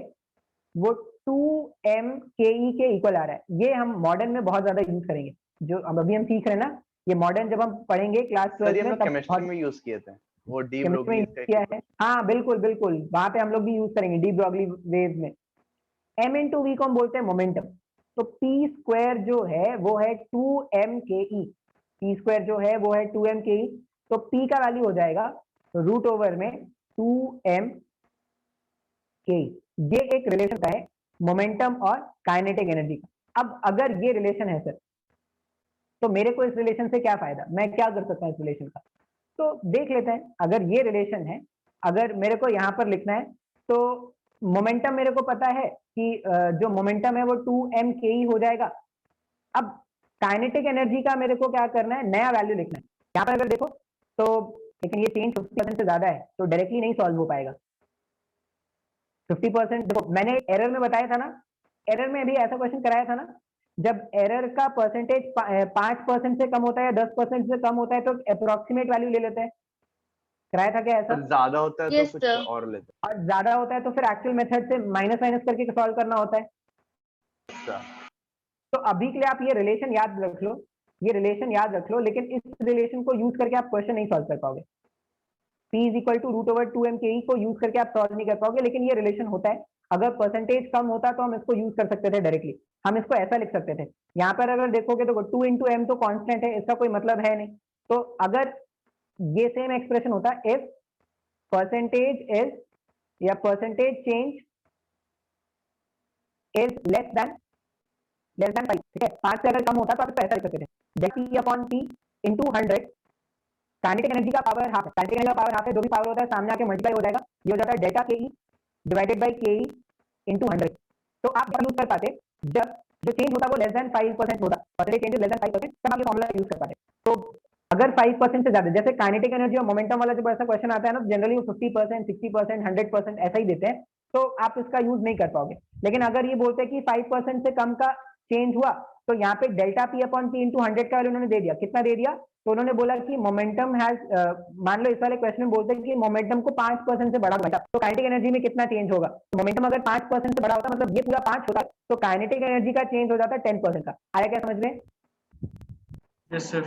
वो 2m ke के इक्वल आ रहा है। ये हम मॉडर्न में बहुत ज्यादा यूज करेंगे, जो अभी हम सीख रहे हैं ना, ये मॉडर्न जब हम पढ़ेंगे क्लास 12 में, तब केमिस्ट्री में यूज किए थे वो डी केमिस्ट्री ब्रोगली में किया है। हाँ बिल्कुल बिल्कुल, वहां पे हम लोग भी यूज करेंगे डी ब्रोगली वेव में। m इंटू वी को हम बोलते हैं मोमेंटम। तो p स्क्वायर जो है वो है 2m ke, p स्क्वायर जो है वो है 2m ke। तो p का वैल्यू हो जाएगा रूट ओवर में 2m के। ये एक रिलेशन का है मोमेंटम और काइनेटिक एनर्जी का। अब अगर ये रिलेशन है सर, तो मेरे को इस रिलेशन से क्या फायदा, मैं क्या कर सकता हूँ इस रिलेशन का? तो देख लेते हैं। अगर ये रिलेशन है, अगर मेरे को यहाँ पर लिखना है, तो मोमेंटम मेरे को पता है कि जो मोमेंटम है वो 2m ke हो जाएगा। अब काइनेटिक एनर्जी का मेरे को क्या करना है, नया वैल्यू लिखना है। यहाँ पर अगर देखो तो, लेकिन ये चेंज 50% से ज्यादा है तो डायरेक्टली नहीं सॉल्व हो पाएगा। 50% देखो, मैंने एरर में बताया था ना, एरर में भी ऐसा क्वेश्चन कराया था ना, जब एरर का परसेंटेज 5% से कम होता है या 10% से कम होता है तो अप्रोक्सीमेट वैल्यू ले लेते हैं। कराया था क्या ऐसा? ज्यादा होता है तो Yes, कुछ sir. और लेते और ज्यादा होता है तो फिर एक्चुअल मेथड से माइनस माइनस करके सॉल्व करना होता है। हैं। तो अभी के लिए आप ये रिलेशन याद रख लो, ये रिलेशन याद रख लो, लेकिन इस रिलेशन को यूज करके आप क्वेश्चन नहीं सॉल्व कर पाओगे। p is equal to root over 2m ke को यूज करके आप सॉल्व नहीं कर पाओगे, लेकिन ये रिलेशन होता है। अगर परसेंटेज कम होता तो हम इसको यूज कर सकते थे डायरेक्टली, हम इसको ऐसा लिख सकते थे। यहाँ पर अगर देखोगे तो 2 इंटू एम तो कांस्टेंट है, इसका कोई मतलब है नहीं। तो अगर ये सेम एक्सप्रेशन होता इफ परसेंटेज इज या percentage change is less than 5, ठीक है, 5 से अगर कम होता तो आप ऐसा लिख सकते थे, delta upon p into 100। Kinetic energy का पावर हाफ है, काइनेटिक एनर्जी का पावर हाफ है, जो भी पावर होता है सामने आके मल्टीप्लाई हो जाएगा, ये हो जाता है डेल्टा के डिवाइडेड बाय के इंटू 100। तो आप यूज कर पाते जब जो चेंज होता है वो लेस देन 5% होता, परसेंटेज चेंज लेस देन 5%, तब आप ये फॉर्मूला यूज कर पाते। तो अगर 5% से ज्यादा, जैसे काइनेटिक एनर्जी और मोमेंटम वाला जब ऐसा क्वेश्चन आता है ना, जनरली वो 50%, 60%, 100% ऐसा ही देते हैं, तो आप इसका यूज नहीं कर पाओगे। लेकिन अगर ये बोलते हैं कि 5% से कम का चेंज हुआ, तो यहाँ पे delta p upon p into 100 का वैल्यू उन्होंने दे दिया। कितना दे दिया? तो उन्होंने बोला कि मोमेंटम हैज, मान लो इस वाले क्वेश्चन में बोलते हैं कि मोमेंटम को 5% से बढ़ा दो, तो काइनेटिक एनर्जी में कितना चेंज होगा? तो मोमेंटम अगर 5% से बढ़ा होता, मतलब ये पूरा 5 होता, तो काइनेटिक एनर्जी का चेंज हो जाता है 10% का। आया क्या समझ में? Yes, sir.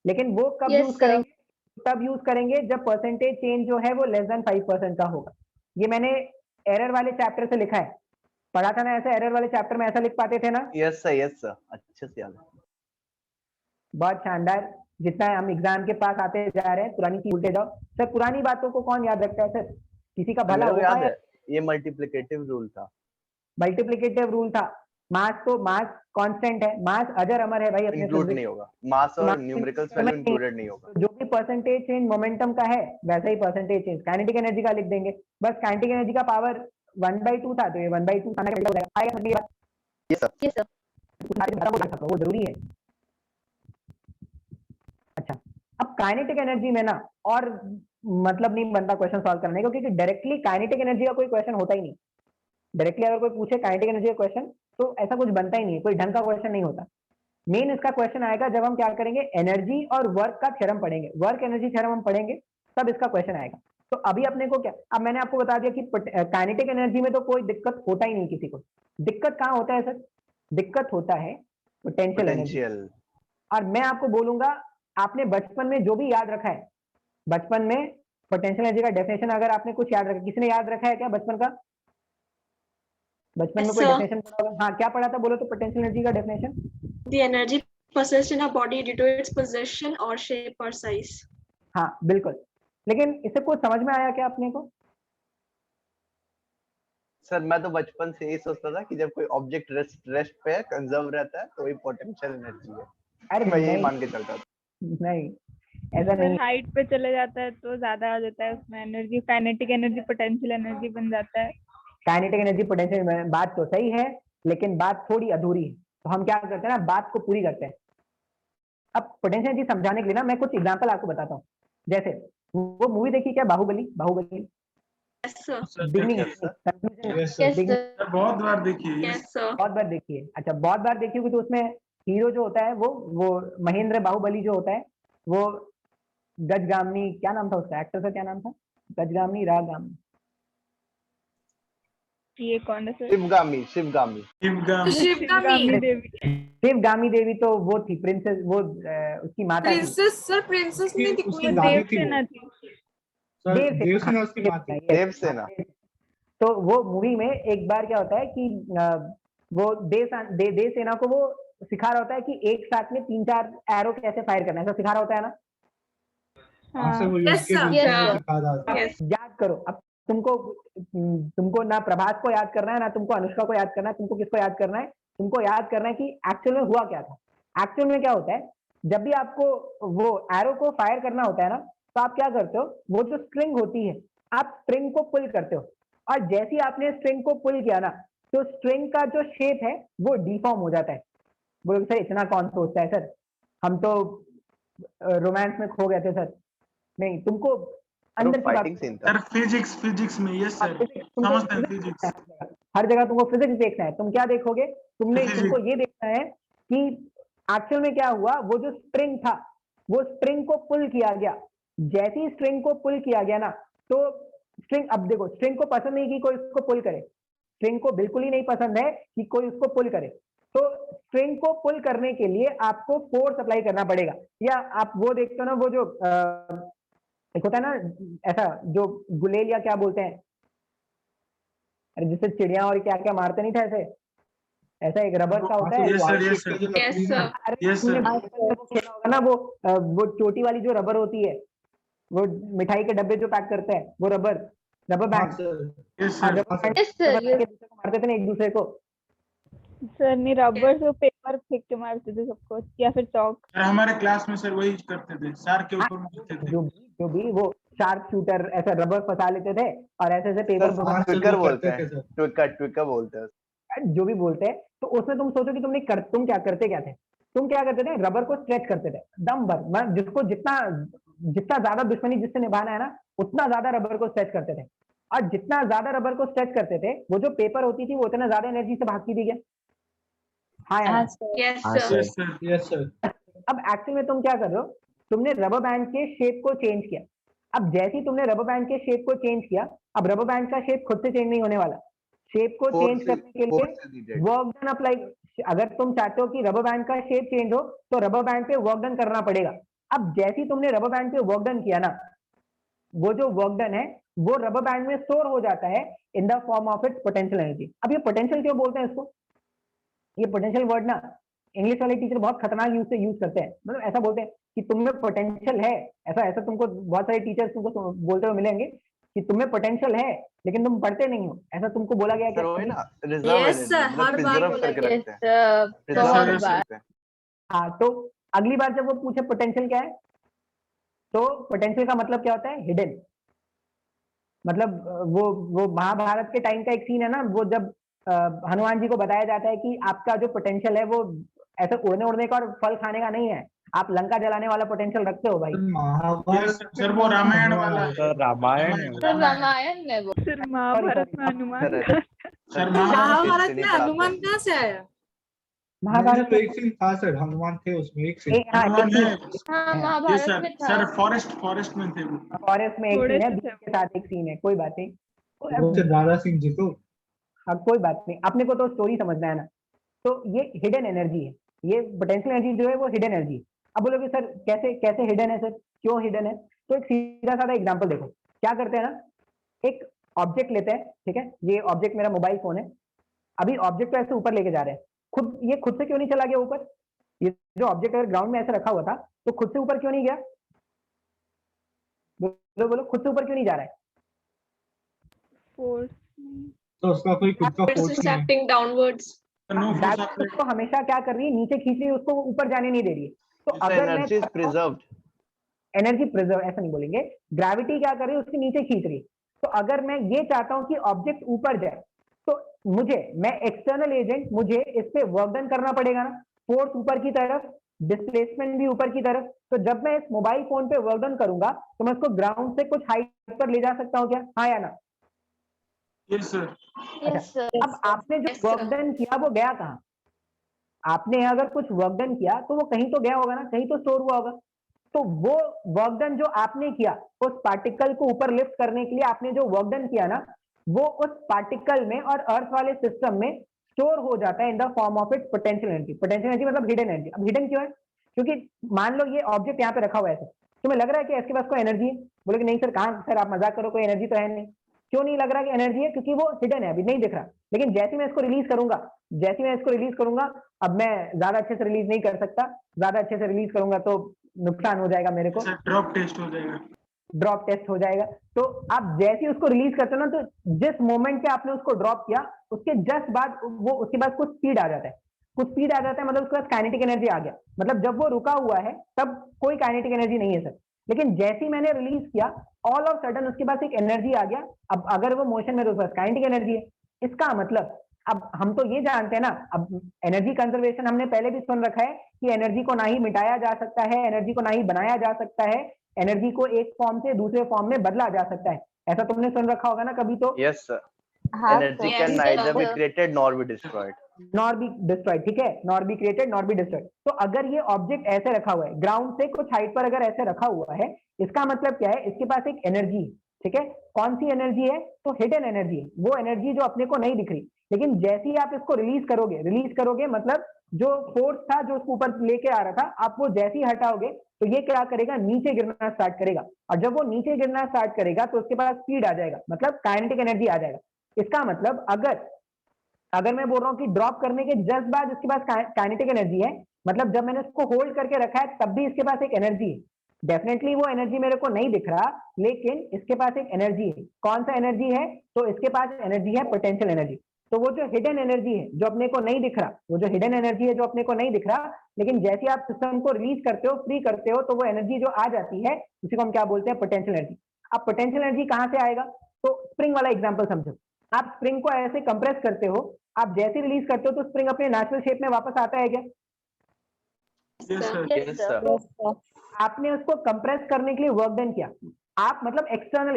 लेकिन वो कब Yes, यूज sir. करेंगे? तब यूज करेंगे जब परसेंटेज चेंज जो है वो लेस देन 5% का होगा। ये मैंने एरर वाले चैप्टर से लिखा है, पढ़ा था ना ऐसे, एरर वाले चैप्टर में ऐसा लिख पाते थे ना? यस सर, अच्छे से याद है। बहुत शानदार। जितना हम एग्जाम के पास आते जा रहे हैं, पुरानी चीज भूलते जाओ। सर पुरानी बातों को कौन याद रखता है सर? किसी का भला मेरे को हो याद पाया? है, ये मल्टीप्लिकेटिव रूल था। मल्टीप्लिकेटिव रूल था। मास तो मास कांस्टेंट है, मास अजर अमर है भाई अपने इंक्लूड physics। नहीं होगा, मास और मास न्यूमेरिकल्स में वैल्यू नहीं, इंक्लूडेड नहीं होगा। तो जो भी परसेंटेज चेंज मोमेंटम का है वैसा ही परसेंटेज चेंज काइनेटिक एनर्जी का लिख देंगे। बस काइनेटिक एनर्जी का पावर 1/2 था, तो ये 1/2 आएगा। Yes sir. वो जरूरी है। अच्छा, अब काइनेटिक एनर्जी में ना और मतलब नहीं बनता क्वेश्चन सॉल्व करने को, क्योंकि डायरेक्टली काइनेटिक एनर्जी का कोई क्वेश्चन होता ही नहीं। डायरेक्टली अगर कोई पूछे काइनेटिक एनर्जी का क्वेश्चन तो ऐसा कुछ बनता ही नहीं है, कोई ढंग का क्वेश्चन नहीं होता। मेन इसका क्वेश्चन आएगा जब हम क्या करेंगे, एनर्जी और वर्क का थ्योरम पढ़ेंगे, वर्क एनर्जी थ्योरम हम पढ़ेंगे, तब इसका क्वेश्चन आएगा। तो अभी अपने को क्या, अब मैंने आपको बता दिया कि काइनेटिक एनर्जी में तो कोई दिक्कत होता ही नहीं किसी को। दिक्कत कहाँ होता है सर? दिक्कत होता है पोटेंशियल एनर्जी। और मैं आपको बोलूंगा, आपने बचपन में जो भी याद रखा है, बचपन में पोटेंशियल एनर्जी का डेफिनेशन अगर आपने कुछ याद रखा, किसी ने याद रखा है क्या बचपन का? बचपन में कोई डेफिनेशन पढ़ा होगा? हाँ, क्या पढ़ा था बोलो तो पोटेंशियल एनर्जी का definition? The energy possessed in a body due to its position or shape or size. हाँ बिल्कुल, लेकिन इससे कुछ समझ में आया क्या अपने को? सर मैं तो बचपन से यही सोचता था कि जब कोई ऑब्जेक्ट रेस्ट पे कंजर्व रहता है तो वही पोटेंशियल एनर्जी है। अरे मैं यही नहीं, मान के चलता था। नहीं ऐसा नहीं। हाइट पे चले जाता है तो ज्यादा आ जाता है उसमें energy, kinetic energy potential energy बन जाता है। काइनेटिक एनर्जी पोटेंशियल, बात तो सही है लेकिन बात थोड़ी अधूरी है, तो हम क्या करते हैं ना, बात को पूरी करते हैं। अब पोटेंशियल एनर्जी समझाने के लिए ना मैं कुछ एग्जांपल आपको बताता हूँ। जैसे वो मूवी देखी क्या, Baahubali? Baahubali Yes, sir. Beginning, Yes, sir. Yes, sir. बहुत बार देखिए। Yes, sir. बहुत बार देखिए। अच्छा, बहुत बार देखी होगी, तो उसमें हीरो जो होता है वो महेंद्र बाहुबली जो होता है, वो गजगामी, क्या नाम था उसका, एक्टर का क्या नाम था? गजगामी, रागामी, ये कौन है सर? शिवगामी। शिवगामी देवी। शिवगामी देवी तो वो थी प्रिंसेस, वो उसकी माता थी। Princess, sir. Princess नहीं थी उसकी कोई। दादी थी देवसेना वो। थी। सर देवसेना उसकी माँ थी। देवसेना। तो वो मूवी में एक बार क्या होता है कि वो देवसेना को वो सिखा रहा होता है कि एक साथ में 3-4 एरो कैसे फायर करना है, ऐसा सिखा रहा होता है ना? हाँ सर, वो Yes, उसके sir. बीच में Yeah. सिखा रहा था। Yes. याद करो। अब तुमको ना प्रभास को याद करना है, ना तुमको अनुष्का को याद करना है, तुमको किसको याद करना है? तुमको याद करना है कि एक्चुअल में हुआ क्या था। एक्चुअल में क्या होता है, जब भी आपको वो एरो को फायर करना होता है ना, तो आप क्या करते हो, वो जो स्ट्रिंग होती है, आप स्ट्रिंग को पुल करते हो, और जैसे ही आपने स्ट्रिंग को पुल किया ना, तो स्ट्रिंग का जो शेप है वो डिफॉर्म हो जाता है। बोलो सर इतना कौन सोचता है सर, हम तो रोमांस में खो गए थे सर। नहीं, तुमको अंदर की फाइटिंग बात, सीन था। सर फिजिक्स में। यस सर, समझते हैं फिजिक्स। हर जगह तुमको फिजिक्स देखना है। तुम क्या देखोगे, Physics. तुमको ये देखना है कि एक्चुअल में क्या हुआ। वो जो स्ट्रिंग था, वो स्ट्रिंग को पुल किया गया। जैसे ही स्ट्रिंग को पुल किया गया ना, तो स्ट्रिंग, अब देखो, स्ट्रिंग को पसंद नहीं कि कोई उसको पुल करे, स्ट्रिंग को बिल्कुल ही नहीं पसंद है कि कोई उसको पुल करे। तो स्ट्रिंग को पुल करने के लिए आपको फोर्स अप्लाई करना पड़ेगा। या आप वो देखते हो ना, वो जो एक होता है ना ऐसा, जो गुलेल या क्या बोलते हैं, अरे जिससे चिड़िया और क्या क्या मारते नहीं थे, ऐसे ऐसा एक रबर का होता है। Yes, sir. Yes, sir. Yes, sir. अरे Yes, तुमने sir. वो खेला होगा ना, वो चोटी वाली जो रबर होती है, वो मिठाई के डब्बे जो पैक करते हैं, वो रबर हाँ बैंड। सर। यस हाँ, sir. Rubber band Yes, sir. के दूसरे को मारते थे ना, एक दूसरे को। सर नहीं, रबर से पेपर फेंक के मारते थे सबको, या फिर चौक। सर हमारे क्लास में सर वही करते थे, सर के ऊपर मारते थे। जो भी वो शार्प शूटर ऐसा रबर फंसा लेते थे और ऐसे ऐसे पेपर सर, हाँ, ट्विकर वो बोलते करते हैं, थे सर। ट्विकर बोलते हैं। जो भी बोलते हैं। तो उसमें तुम सोचो कि तुम क्या करते थे। तुम क्या करते थे, रबर को स्ट्रेच करते थे दम भर, जिसको जितना ज्यादा दुश्मनी जिससे निभाना है ना, उतना ज्यादा रबर को स्ट्रेच करते थे। और जितना ज्यादा रबर को स्ट्रेच करते थे, वो जो पेपर होती थी वो उतना ज्यादा एनर्जी से भागती थी क्या? हाँ यार। Yes, हाँ, sir. Yes sir. Yes sir. अब एक्चुअल में तुम क्या कर रहे हो, तुमने रबर बैंड के शेप को चेंज किया। अब जैसे ही तुमने रबर बैंड के शेप को चेंज किया, अब रबर बैंड का शेप खुद से चेंज नहीं होने वाला। शेप को चेंज करने के लिए वर्क डन अप्लाई, अगर तुम चाहते हो कि रबर बैंड का शेप चेंज हो, तो रबर बैंड पे वर्क डन करना पड़ेगा। अब जैसे ही तुमने रबर बैंड पे वर्क डन किया ना, वो जो वर्क डन है वो रबर बैंड में स्टोर हो जाता है in the form of its potential energy. अब ये पोटेंशियल क्यों बोलते हैं इसको? ये पोटेंशियल वर्ड ना इंग्लिश वाले टीचर बहुत खतरनाक यूज करते हैं। मतलब ऐसा बोलते हैं कि तुम में पोटेंशियल है, ऐसा तुमको बहुत सारे टीचर्स तुमको बोलते हुए मिलेंगे कि तुम में पोटेंशियल है लेकिन तुम पढ़ते नहीं हो, ऐसा तुमको बोला गया सर वही क्या? ना, रिजर्व एनर्जी मतलब प्रिजर्व करके रखते हैं, प्रिजर्व करते हैं। हाँ, तो अगली बार जब वो पूछे पोटेंशियल क्या है, तो पोटेंशियल का मतलब क्या होता है? हिडन। मतलब वो महाभारत के टाइम का एक सीन है ना, वो जब हनुमान जी को बताया जाता है कि आपका जो पोटेंशियल है वो ऐसे उड़ने का और फल खाने का नहीं है, आप लंका जलाने वाला पोटेंशियल रखते हो भाई। Yes, सर वो रामायण वाला है। रामायण है। रामायण में वो फिर महाभारत में हनुमान। सर महाभारत में हनुमान कहाँ से आया? महाभारत तो एक सीन था सर, हनुमान थे उसमें एक सीन। हनुमान है। हाँ ये महाभारत सर में था। सर फॉरेस्ट में थे वो। फॉरेस्ट में एक थोड़े सीन है, से भीम के साथ एक सीन है, कोई बात नहीं। वो सर दारा सिंह जी तो। हाँ कोई बात नहीं, अपने को तो स्टोरी समझना है ना। तो ये हिडन एनर्जी है, ये पोटेंशियल एनर्जी जो है वो हिडन एनर्जी है। अब बोलोगे सर कैसे हिडन है सर, क्यों हिडन है? तो एक सीधा साधा एग्जांपल देखो, क्या करते हैं ना, एक ऑब्जेक्ट लेते हैं, ठीक है, ये ऑब्जेक्ट मेरा मोबाइल फोन है, अभी ऑब्जेक्ट को ऐसे ऊपर लेके जा रहे हैं, खुद से क्यों नहीं चला गया ऊपर? ये जो ऑब्जेक्ट अगर ग्राउंड में ऐसे रखा हुआ था तो खुद से ऊपर क्यों नहीं गया? बोलो खुद से ऊपर क्यों नहीं जा रहा है? फोर्स तो उसका कोई खुद का Force फोर्स is नहीं है। acting downwards. नो Gravity उसको हमेशा क्या कर रही है, नीचे खींच रही है, उसको ऊपर जाने नहीं दे रही है। तो अगर मैं energy is preserved, energy preserve ऐसा नहीं बोलेंगे, ग्रेविटी क्या कर रही है, उसके नीचे खींच रही है। तो अगर मैं ये चाहता हूं कि ऑब्जेक्ट ऊपर जाए, तो मैं एक्सटर्नल एजेंट, मुझे इस पे वर्क डन करना पड़ेगा ना, फोर्स ऊपर की तरफ, डिस्प्लेसमेंट भी ऊपर की तरफ। तो जब मैं इस मोबाइल फोन पे वर्क डन करूंगा तो मैं उसको ग्राउंड से कुछ हाइट पर ले जा सकता हूं क्या? हाँ या ना? Yes sir. अच्छा, अब आपने जो Yes, sir. वर्क डन किया वो गया कहाँ? आपने अगर कुछ वर्क डन किया तो वो कहीं तो गया होगा ना, कहीं तो स्टोर हुआ होगा। तो वो वर्क डन जो आपने किया, उस पार्टिकल को ऊपर लिफ्ट करने के लिए आपने जो वर्क डन किया ना, वो उस पार्टिकल में और अर्थ वाले सिस्टम में स्टोर हो जाता है in the form of its potential energy. Potential energy मतलब हिडन एनर्जी। अब हिडन क्यों है? क्योंकि मान लो ये ऑब्जेक्ट यहाँ पे रखा हुआ है, तुम्हें लग रहा है कि इसके पास कोई एनर्जी है? बोले कि नहीं सर, कहाँ सर, आप मजाक करो, कोई एनर्जी तो है नहीं। क्यों नहीं लग रहा कि एनर्जी है? क्योंकि वो हिडन है, अभी नहीं दिख रहा। लेकिन जैसे मैं इसको रिलीज करूंगा, अब मैं ज्यादा अच्छे से रिलीज नहीं कर सकता, ज्यादा अच्छे से रिलीज करूंगा तो नुकसान हो जाएगा मेरे को, सर ड्रॉप टेस्ट हो जाएगा। ड्रॉप टेस्ट हो जाएगा। तो आप जैसे ही उसको रिलीज करते हो ना, तो जिस मोमेंट पे आपने उसको ड्रॉप किया, उसके जस्ट बाद उसके बाद कुछ स्पीड आ जाता है, मतलब उसके पास काइनेटिक एनर्जी आ गया। मतलब जब वो रुका हुआ है तब कोई काइनेटिक एनर्जी नहीं है सर, लेकिन जैसे ही मैंने रिलीज किया, ऑल ऑफ सडन उसके पास एक एनर्जी आ गया। अब अगर वो मोशन में, तो उसके पास काइनेटिक एनर्जी है। इसका मतलब अब हम तो ये जानते हैं ना, अब एनर्जी कंजर्वेशन हमने पहले भी सुन रखा है कि एनर्जी को ना ही मिटाया जा सकता है, एनर्जी को ना ही बनाया जा सकता है, एनर्जी को एक फॉर्म से दूसरे फॉर्म में बदला जा सकता है। ऐसा तुमने सुन रखा होगा ना कभी तो? यस सर, हाँ energy can neither be created nor be destroyed, nor be destroyed, ठीक है, nor be created nor be destroyed. तो अगर ये ऑब्जेक्ट ऐसे रखा हुआ है, ग्राउंड से कुछ हाइट पर अगर ऐसे रखा हुआ है, इसका मतलब क्या है? इसके पास एक एनर्जी, ठीक है। कौन सी एनर्जी है? तो हिडन एनर्जी है, वो एनर्जी जो अपने को नहीं दिख रही। लेकिन जैसे ही आप इसको रिलीज करोगे मतलब जो फोर्स था जो उसको ऊपर लेके आ रहा था, आप वो जैसे ही हटाओगे तो ये क्या करेगा? नीचे गिरना स्टार्ट करेगा। और जब वो नीचे गिरना स्टार्ट करेगा तो उसके पास स्पीड आ जाएगा, मतलब काइनेटिक एनर्जी आ जाएगा। इसका मतलब अगर मैं बोल रहा हूँ कि ड्रॉप करने के जस्ट बाद इसके पास काइनेटिक एनर्जी है, मतलब जब मैंने इसको होल्ड करके रखा है तब भी इसके पास एक एनर्जी है। डेफिनेटली वो एनर्जी मेरे को नहीं दिख रहा, लेकिन इसके पास एक एनर्जी है। कौन सा एनर्जी है? तो इसके पास एनर्जी है पोटेंशियल एनर्जी। तो वो जो हिडन एनर्जी है जो अपने को नहीं दिख रहा, लेकिन जैसे आप सिस्टम को रिलीज करते हो, फ्री करते हो, तो वो एनर्जी जो आ जाती है उसी को हम क्या बोलते हैं? Potential energy. अब पोटेंशियल एनर्जी कहाँ से आएगा? तो स्प्रिंग वाला एग्जाम्पल समझो। आप स्प्रिंग को ऐसे कंप्रेस करते हो, आप जैसे रिलीज करते हो तो स्प्रिंग अपने नेचुरल शेप में वापस आता है क्या? Yes sir. आपने उसको कंप्रेस करने के लिए वर्क डन किया, आप मतलब एक्सटर्नल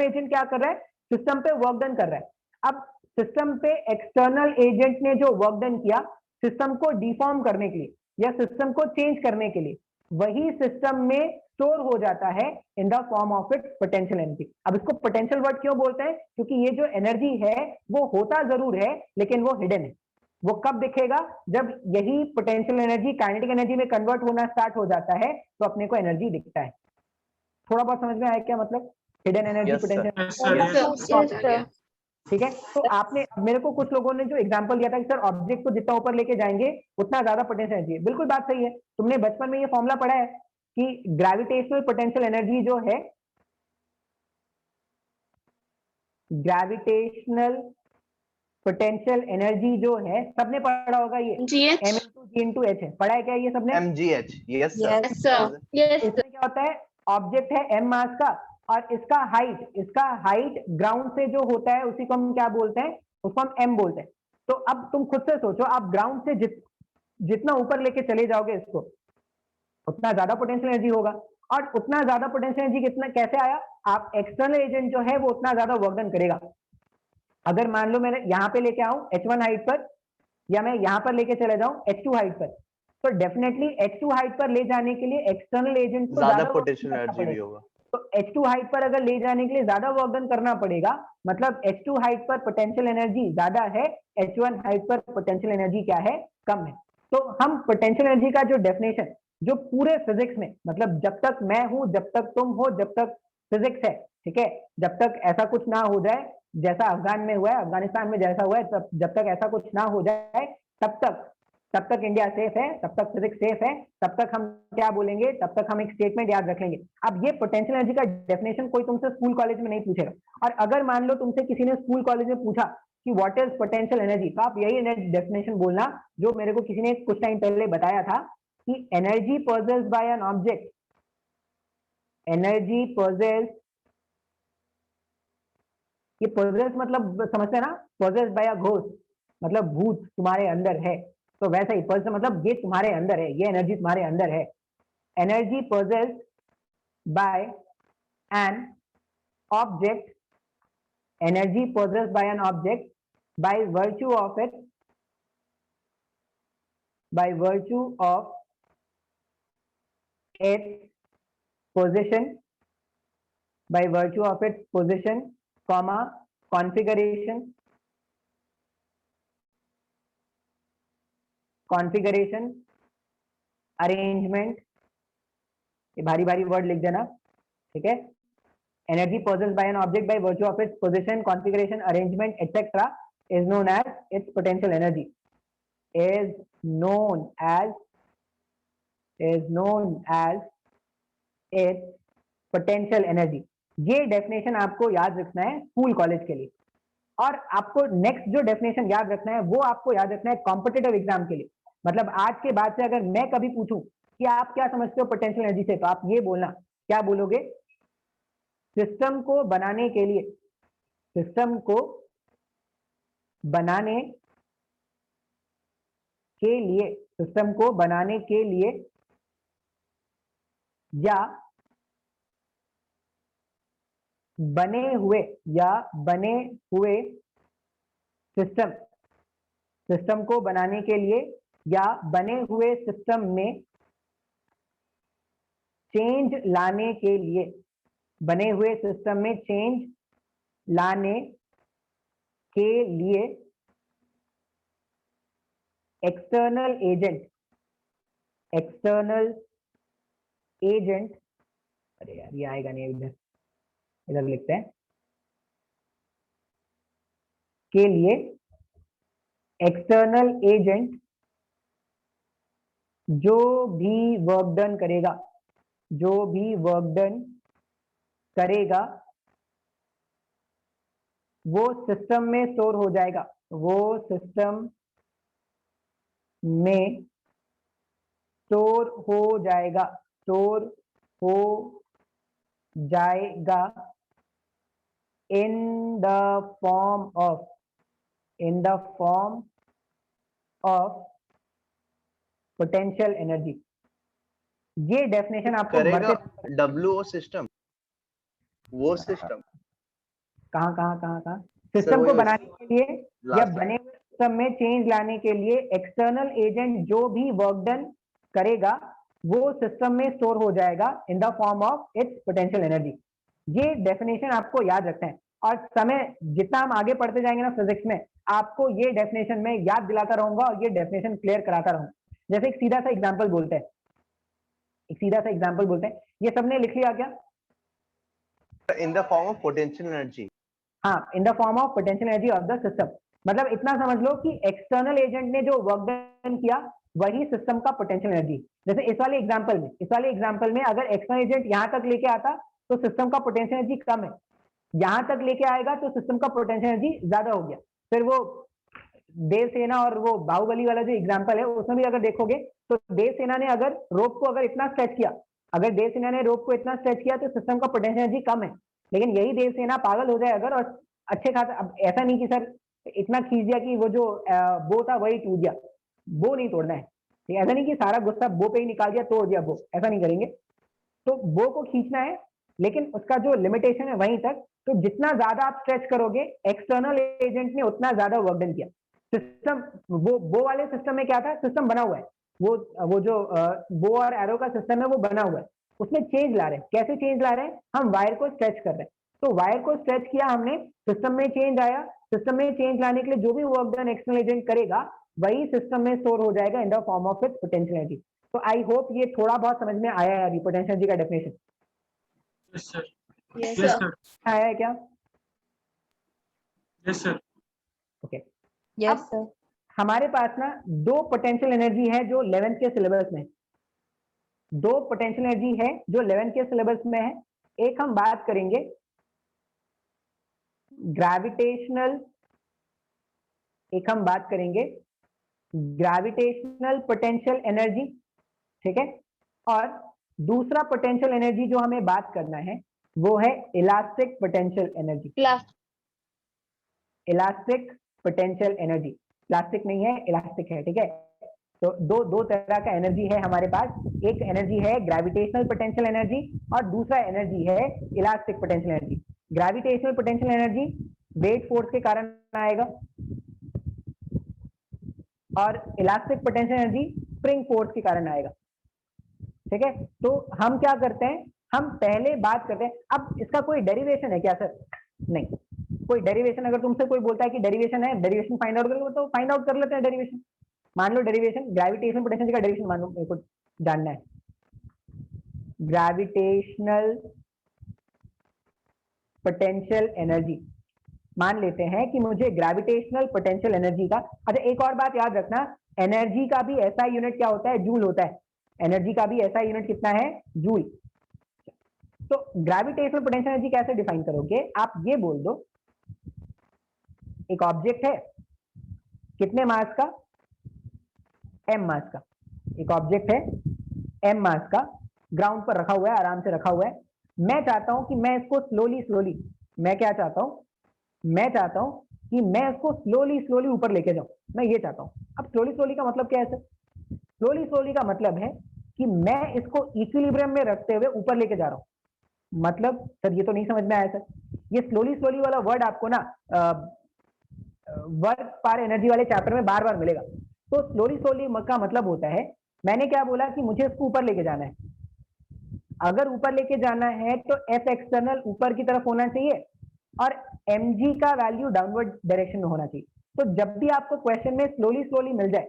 एजेंट क्या कर रहा है? सिस्टम पे वर्क डन कर रहा है। अब सिस्टम पे एक्सटर्नल एजेंट ने जो वर्क डन किया सिस्टम को डिफॉर्म करने के लिए या सिस्टम को चेंज करने के लिए, वही सिस्टम में स्टोर हो जाता है in the form of its potential energy. अब इसको पोटेंशियल वर्ड क्यों बोलते हैं? क्योंकि ये जो एनर्जी है वो होता जरूर है लेकिन वो हिडन है। वो कब दिखेगा? जब यही पोटेंशियल एनर्जी काइनेटिक एनर्जी में कन्वर्ट होना स्टार्ट हो जाता है तो अपने को एनर्जी दिखता है। थोड़ा बहुत समझ में आया क्या मतलब? Hidden energy Yes, sir. Potential. Yes, sir. Yes, Yes. sir. ठीक है, तो आपने मेरे को कुछ लोगों ने जो एग्जांपल दिया था कि सर ऑब्जेक्ट को जितना ऊपर लेके जाएंगे उतना ज्यादा पोटेंशियल एनर्जी है, बिल्कुल बात सही है। तुमने बचपन में ये फॉर्मूला पढ़ा है कि ग्रेविटेशनल पोटेंशियल एनर्जी जो है, ग्रेविटेशनल पोटेंशियल एनर्जी जो है, सबने पढ़ा होगा ये GH. m × g × h है, पढ़ा है क्या ये सबने? mgh, yes sir. Yes, sir. Yes. इसमें क्या होता है, ऑब्जेक्ट है m मास का और इसका हाइट ग्राउंड से जो होता है उसी को हम क्या बोलते हैं, उसको हम m बोलते हैं। तो अब तुम खुद से सोचो, आप ग्राउंड से जितना ऊपर लेके चले जाओगे इसको, उतना ज्यादा पोटेंशियल एनर्जी होगा। और उतना ज्यादा पोटेंशियल एनर्जी कितना कैसे आया, आप एक्सटर्नल एजेंट जो है वो उतना ज्यादा वर्क डन करेगा। अगर मान लो मैं यहाँ पे लेके आऊं h1 हाइट पर, या मैं यहाँ पर लेके चले जाऊं h2 हाइट पर, तो डेफिनेटली h2 हाइट पर ले जाने के लिए एक्सटर्नल एजेंट को ज्यादा ज्यादा पोटेंशियल एनर्जी भी होगा। तो H2 हाइट पर अगर ले जाने के लिए ज्यादा वर्क डन करना पड़ेगा, मतलब H2 हाइट पर पोटेंशियल एनर्जी ज्यादा है, H1 हाइट पर पोटेंशियल एनर्जी क्या है, कम है। तो हम पोटेंशियल एनर्जी का जो डेफिनेशन जो पूरे फिजिक्स में, मतलब जब तक मैं हूं, जब तक तुम हो, जब तक फिजिक्स है, ठीक है, जब तक ऐसा कुछ ना हो जाए जैसा अफगान में हुआ है, अफगानिस्तान में जैसा हुआ है, तब जब तक ऐसा कुछ ना हो जाए तब तक इंडिया सेफ है, तब तक फिजिक्स सेफ है, तब तक हम क्या बोलेंगे, तब तक हम एक स्टेटमेंट याद रख लेंगे। अब ये पोटेंशियल एनर्जी का डेफिनेशन कोई तुमसे स्कूल कॉलेज में नहीं पूछेगा, और अगर मान लो तुमसे किसी ने स्कूल कॉलेज में पूछा कि व्हाट इज पोटेंशियल एनर्जी, तो आप यही डेफिनेशन बोलना जो मेरे को किसी ने कुछ टाइम पहले बताया था कि energy possessed by an object, energy possessed, ये पोजेस मतलब समझते हैं ना, पोजेस्ड बाय अ घोस्ट मतलब भूत तुम्हारे अंदर है, तो वैसा ही पोजेस मतलब ये तुम्हारे अंदर है, ये एनर्जी तुम्हारे अंदर है। Energy possessed by an object, energy possessed by an object by virtue of it, by virtue of its position, by virtue of its position, comma, configuration, arrangement, ये भारी भारी वर्ड लिख देना, ठीक है। Energy possessed by an object by virtue of its position, configuration, arrangement, etc. is known as its potential energy. Is known as its potential energy. ये डेफिनेशन आपको याद रखना है स्कूल कॉलेज के लिए, और आपको नेक्स्ट जो डेफिनेशन याद रखना है वो आपको याद रखना है कॉम्पिटिटिव एग्जाम के लिए। मतलब आज के बाद से अगर मैं कभी पूछूं कि आप क्या समझते हो पोटेंशियल एनर्जी से, तो आप ये बोलना, क्या बोलोगे, सिस्टम को बनाने के लिए, सिस्टम को बनाने के लिए, सिस्टम को बनाने के लिए या बने हुए सिस्टम, सिस्टम को बनाने के लिए या बने हुए सिस्टम में चेंज लाने के लिए, बने हुए सिस्टम में चेंज लाने के लिए एक्सटर्नल एजेंट, अरे यार ये आएगा नहीं, इधर लिखते हैं, के लिए एक्सटर्नल एजेंट जो भी वर्क डन करेगा वो सिस्टम में स्टोर हो जाएगा, वो सिस्टम में स्टोर हो जाएगा in the form of potential energy। ये डेफिनेशन आपको करेगा WO सिस्टम, वो सिस्टम कहाँ सिस्टम को बनाने के लिए या बने हुए सिस्टम में चेंज लाने के लिए एक्सटर्नल एजेंट जो भी वर्क डन करेगा वो सिस्टम में स्टोर हो जाएगा in the form of its potential energy. ये डेफिनेशन आपको याद रखना है, और समय जितना हम आगे पढ़ते जाएंगे ना फिजिक्स में, आपको ये डेफिनेशन में याद दिलाता रहूंगा और ये डेफिनेशन क्लियर कराता रहूंगा। जैसे एक सीधा सा एग्जांपल बोलते हैं, ये सबने लिख लिया क्या? in the form of potential energy. हाँ, in the form of potential energy of the system. मतलब इतना समझ लो कि एक्सटर्नल एजेंट ने जो वर्क डन किया वही सिस्टम का पोटेंशियल एनर्जी। जैसे इस वाले एग्जांपल में अगर एक्सटर्नल एजेंट यहाँ तक लेके आता तो सिस्टम का पोटेंशियल एनर्जी कम है, यहाँ तक लेके आएगा तो सिस्टम का पोटेंशियल एनर्जी ज्यादा हो गया। फिर वो देवसेना और वो बाहुबली वाला जो एग्जांपल है उसमें भी अगर देखोगे तो देवसेना ने अगर रोप को इतना स्ट्रेच किया, तो सिस्टम का पोटेंशियल एनर्जी कम है। लेकिन यही देवसेना पागल हो जाए अगर और अच्छे खासा, अब ऐसा नहीं कि सर इतना खींच दिया कि वो जो बो था वही टूट गया, बो नहीं तोड़ना है। ऐसा नहीं कि सारा गुस्सा बो पे ही निकाल दिया, तोड़ दिया बो, ऐसा नहीं करेंगे। तो बो को खींचना है लेकिन उसका जो लिमिटेशन है वहीं तक। तो जितना ज्यादा आप स्ट्रेच करोगे एक्सटर्नल एजेंट ने उतना ज्यादा वर्क डन किया। सिस्टम वो वाले सिस्टम में क्या था, सिस्टम बना हुआ है, वो जो बो और एरो का सिस्टम है वो बना हुआ है, उसमें चेंज ला रहे हैं। कैसे चेंज ला रहे हैं, हम वायर को स्ट्रेच कर रहे हैं। तो वायर को स्ट्रेच किया हमने, सिस्टम में चेंज आया। सिस्टम में चेंज लाने के लिए जो भी वर्क डन एक्सटर्नल एजेंट करेगा वही सिस्टम में स्टोर हो जाएगा in the form of its potential energy. तो आई होप ये थोड़ा बहुत समझ में आया है अभी पोटेंशियल एनर्जी का definition. Yes, sir. Yes, Yes, sir. sir. आया है क्या? Yes, sir. Okay. Yes, sir. हमारे पास ना दो पोटेंशियल एनर्जी है जो 11th के सिलेबस में, दो पोटेंशियल एनर्जी है जो 11th के सिलेबस में है। एक हम बात करेंगे ग्रेविटेशनल, एक हम बात करेंगे ग्रेविटेशनल पोटेंशियल एनर्जी, ठीक है। और दूसरा पोटेंशियल एनर्जी जो हमें बात करना है वो है elastic potential energy. Elastic potential energy, plastic नहीं है, इलास्टिक है, ठीक है। तो दो तरह का एनर्जी है हमारे पास। एक एनर्जी है ग्रेविटेशनल पोटेंशियल एनर्जी और दूसरा एनर्जी है elastic potential energy. Gravitational potential energy weight force के कारण आएगा और elastic potential energy spring force के कारण आएगा, ठीक है। तो हम क्या करते हैं, हम पहले बात करते हैं। अब इसका कोई डेरिवेशन है क्या सर? नहीं, कोई डेरिवेशन अगर तुमसे कोई बोलता है कि डेरिवेशन है, डेरिवेशन फाइंड आउट करो, तो फाइंड आउट कर लेते हैं डेरिवेशन। मान लो डेरिवेशन, ग्रेविटेशनल पोटेंशियल का डेरिवेशन मान लो, मेरे को जानना है। ग्रेविटेशनल पोटेंशियल एनर्जी, मान लेते हैं कि मुझे ग्रेविटेशनल पोटेंशियल एनर्जी का, अच्छा एक और बात याद रखना, एनर्जी का भी ऐसा यूनिट क्या होता है, जूल होता है। एनर्जी का भी ऐसा यूनिट कितना है, जूल। तो ग्रेविटेशनल पोटेंशियल एनर्जी कैसे डिफाइन करोगे, आप ये बोल दो एक ऑब्जेक्ट है, कितने मास का, m मास का। एक ऑब्जेक्ट है m मास का, ग्राउंड पर रखा हुआ है, आराम से रखा हुआ है। मैं चाहता हूं कि मैं इसको स्लोली, मैं क्या चाहता हूं, मैं चाहता हूं कि मैं इसको स्लोली ऊपर लेके जाऊं, मैं ये चाहता हूं। अब स्लोली का मतलब क्या है सर? स्लोली का मतलब है कि मैं इसको इक्विलिब्रियम में रखते हुए ऊपर लेके जा रहा हूं। मतलब सर ये तो नहीं समझ में आया सर। ये स्लोली वाला वर्ड आपको ना वर्क पर एनर्जी वाले चैप्टर में बार बार मिलेगा। तो स्लोली का मतलब होता है, मैंने क्या बोला कि मुझे इसको ऊपर लेके जाना है। अगर ऊपर लेके जाना है तो एफ एक्सटर्नल ऊपर की तरफ होना चाहिए और mg का वैल्यू डाउनवर्ड डायरेक्शन में होना चाहिए। तो जब भी आपको क्वेश्चन में स्लोली मिल जाए,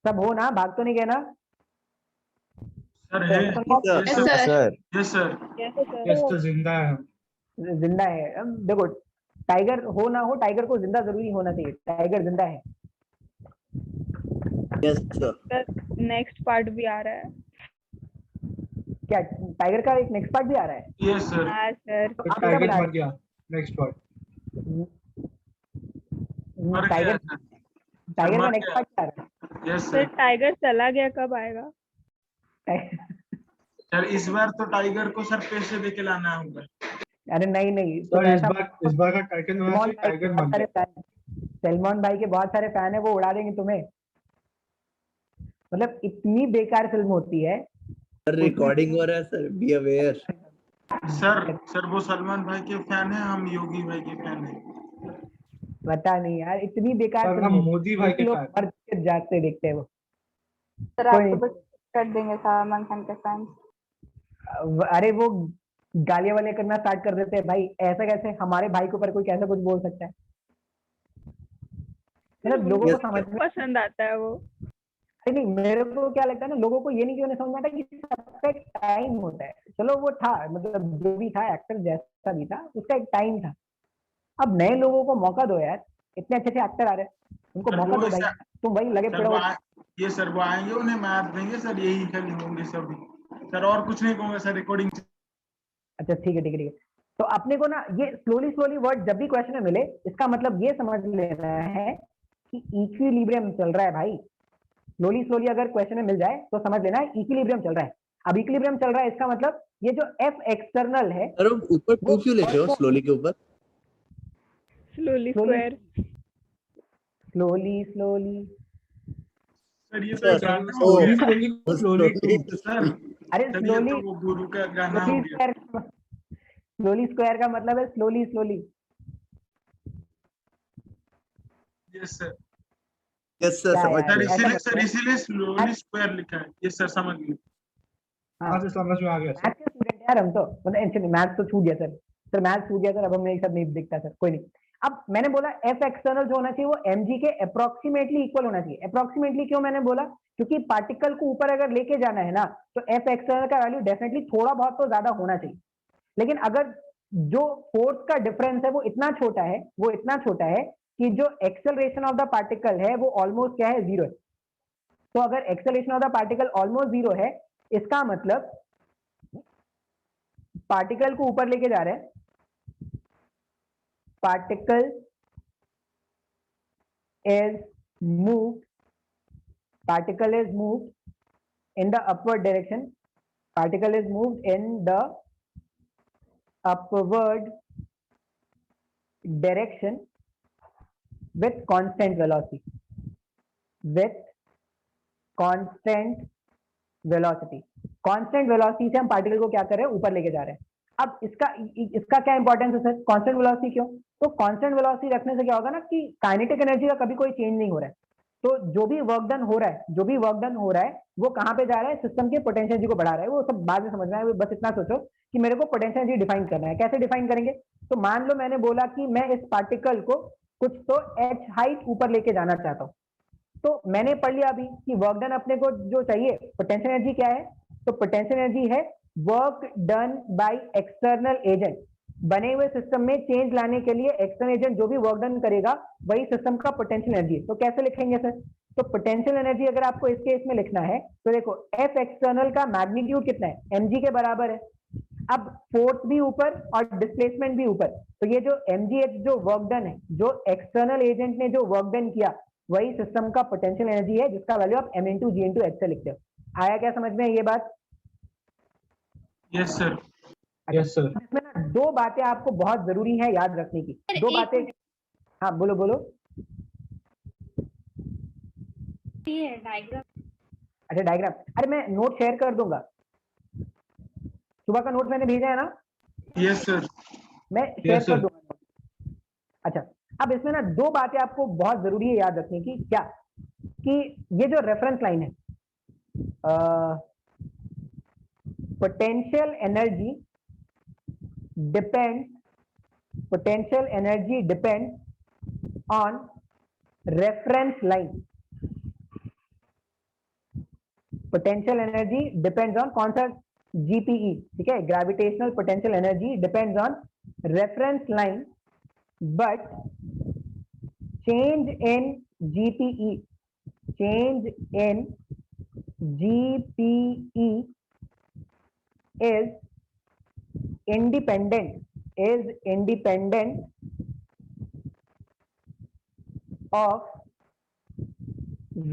सब हो ना, भाग तो नहीं गए ना? Sir, है। Yes, sir. Yes, sir. Yes तो जिंदा है। जिंदा है। अब देखो टाइगर हो ना हो, टाइगर को जिंदा जरूरी होना चाहिए, टाइगर जिंदा है। Yes, sir. नेक्स्ट पार्ट भी आ रहा है। क्या टाइगर का एक नेक्स्ट पार्ट भी आ रहा है? Yes, sir. हाँ सर। तो आप क्या टाइगर बता मर गया, नेक्स्ट पार्ट। मर टाइगर गया, sir. टाइगर का मर नेक्स्ट गया। पार्ट क्या आ रहा Yes, सर sir. टाइगर चला गया, कब आएगा? है? सर इस बार तो टाइगर को सर पैसे दे के लाना होगा। अरे नहीं सर इस बार का टाइटल होना चाहिए टाइगर मर गया। सलमान भाई के बहुत सारे फैन है, वो उड़ा देंगे तुम्हें। मतलब इतनी बेकार फिल्म होती है। रिकॉर्डिंग हो रहा है सर, बी अवेयर। सर वो सलमान भाई के फैन है, हम योगी भाई के फैन है। पता नहीं यार, इतनी बेकार सर फिल्म हम होती है। मोदी भाई के लोग फैन। मर के जागते देखते हैं वो। सर कोई आपको बस कर देंगे सलमान खान के फैंस। अरे वो गालियां वाले करना स्टार्ट कर देते हैं भाई। ऐसा कैसे हमारे भाई के ऊपर कोई कैसे कुछ बोल सकता है? मतलब लोगों को समझ में पसंद आता है वो। अरे नहीं, मेरे को क्या लगता है ना, लोगों को ये नहीं क्यों नहीं समझ में आता कि सबका एक टाइम होता है। चलो वो था, मतलब जो भी था एक्टर जैसा भी था उसका एक टाइम था। अब नए लोगों को मौका दो यार, इतने अच्छे अच्छे एक्टर आ रहे हैं, उनको सर मौका वो दो भाई, तुम वही लगे सर पड़े वो हो। ये सर वो आएंगे, उन्हें मैप देंगे सर, यही खाली होंगे सभी सर, और कुछ नहीं कहूंगा सर, रिकॉर्डिंग। अच्छा ठीक है ठीक है ठीक है। तो अपने को ना ये स्लोली स्लोली वर्ड जब भी क्वेश्चन में मिले, इसका मतलब ये समझ लेना है कि इक्विलिब्रियम चल रहा है भाई। स्लोली स्लोली अगर क्वेश्चन में मिल जाए तो समझ लेना है इक्विलिब्रियम चल रहा है। अब इक्विलिब्रियम चल रहा है इसका मतलब ये जो एफ एक्सटर्नल है सर ऊपर वो 2 क्यों लिखे हो स्लोली के ऊपर? Slowly slowly square. Slowly slowly. Sir ये तो सर, एक गाना हो स्लोली गया स्लोली स्लोली टू। सर। अरे सर ये स्लोली तो वो गुरु का गाना हो गया। स्लोली स्क्वायर का मतलब है slowly slowly. Yes sir. Yes sir, क्या समझ यार, गया। ऐसा सर मत इसीलिए स्लोली स्क्वायर लिखा है। यस सर, समझ गए। हाँ, हाँ सर, समझ में आ गया सर। मैथ्स के स्टूडेंट यार हम तो, मतलब मैथ्स तो छूट गया सर मैथ्स छूट गया सर, अब हमें ये सब नहीं दिखता सर, कोई नहीं। अब मैंने बोला एफ एक्सटर्नल जो होना चाहिए वो mg के अप्रोक्सीमेटली इक्वल होना चाहिए। अप्रोक्सीमेटली क्यों मैंने बोला, क्योंकि पार्टिकल को ऊपर अगर लेके जाना है ना, तो एफ एक्सटर्नल का वैल्यू डेफिनेटली थोड़ा बहुत तो ज्यादा होना चाहिए। लेकिन अगर जो फोर्स का डिफरेंस है वो इतना छोटा है, वो इतना छोटा है कि जो एक्सेलरेशन ऑफ द पार्टिकल है वो ऑलमोस्ट क्या है, जीरो है। तो अगर acceleration of the particle almost zero है, इसका मतलब पार्टिकल को ऊपर लेके जा रहे हैं, particle is moved particle is moved in the upward direction, particle is moved in the upward direction with constant velocity, with constant velocity। Constant velocity से हम पार्टिकल को क्या कर रहे हैं, ऊपर लेके जा रहे हैं। अब इसका क्या इंपॉर्टेंस है सर, कांस्टेंट वेलोसिटी क्यों? तो कांस्टेंट वेलोसिटी रखने से क्या होगा ना कि काइनेटिक एनर्जी का कभी कोई चेंज नहीं हो रहा है। तो जो भी वर्क डन हो रहा है वो कहां पे जा रहा है, सिस्टम के पोटेंशियल एनर्जी को बढ़ा रहा है। वो सब बाद में समझना है, बस इतना सोचो कि मेरे को पोटेंशियल एनर्जी डिफाइन करना है। कैसे डिफाइन करेंगे, तो मान लो मैंने बोला कि मैं इस पार्टिकल को कुछ तो h हाइट ऊपर लेके जाना चाहता हूँ। तो मैंने पढ़ लिया अभी कि वर्क डन अपने को जो चाहिए, पोटेंशियल एनर्जी क्या है, तो पोटेंशियल एनर्जी है work done by external agent. बने हुए सिस्टम में चेंज लाने के लिए एक्सटर्नल एजेंट जो भी वर्क डन करेगा वही सिस्टम का पोटेंशियल एनर्जी है। तो कैसे लिखेंगे सर, तो पोटेंशियल एनर्जी अगर आपको इस केस में लिखना है तो देखो एफ एक्सटर्नल का मैग्नीट्यूड कितना है, mg के बराबर है। अब फोर्स भी ऊपर और डिस्प्लेसमेंट भी ऊपर, तो ये जो mgh जो वर्क डन है, जो एक्सटर्नल एजेंट ने जो वर्क डन किया, वही सिस्टम का पोटेंशियल एनर्जी है, जिसका वैल्यू आप m इंटू जी इंटू एच से लिखते हो। आया क्या समझ में ये बात? Yes sir. Yes sir. इसमें ना दो बातें आपको बहुत जरूरी है याद रखने की, दो बातें। हाँ बोलो बोलो। ये डायग्राम। अच्छा डायग्राम, अरे मैं नोट शेयर कर दूंगा, सुबह का नोट मैंने भेजा है ना। Yes sir. मैं शेयर कर दूंगा। अच्छा, अब इसमें ना दो बातें आपको बहुत जरूरी है याद रखने की। क्या कि ये जो रेफरेंस लाइन है, potential energy depend on reference line. Potential energy depends on कौन सा, जीपीई, ठीक है, gravitational potential energy depends on reference line, but change in GPE is independent of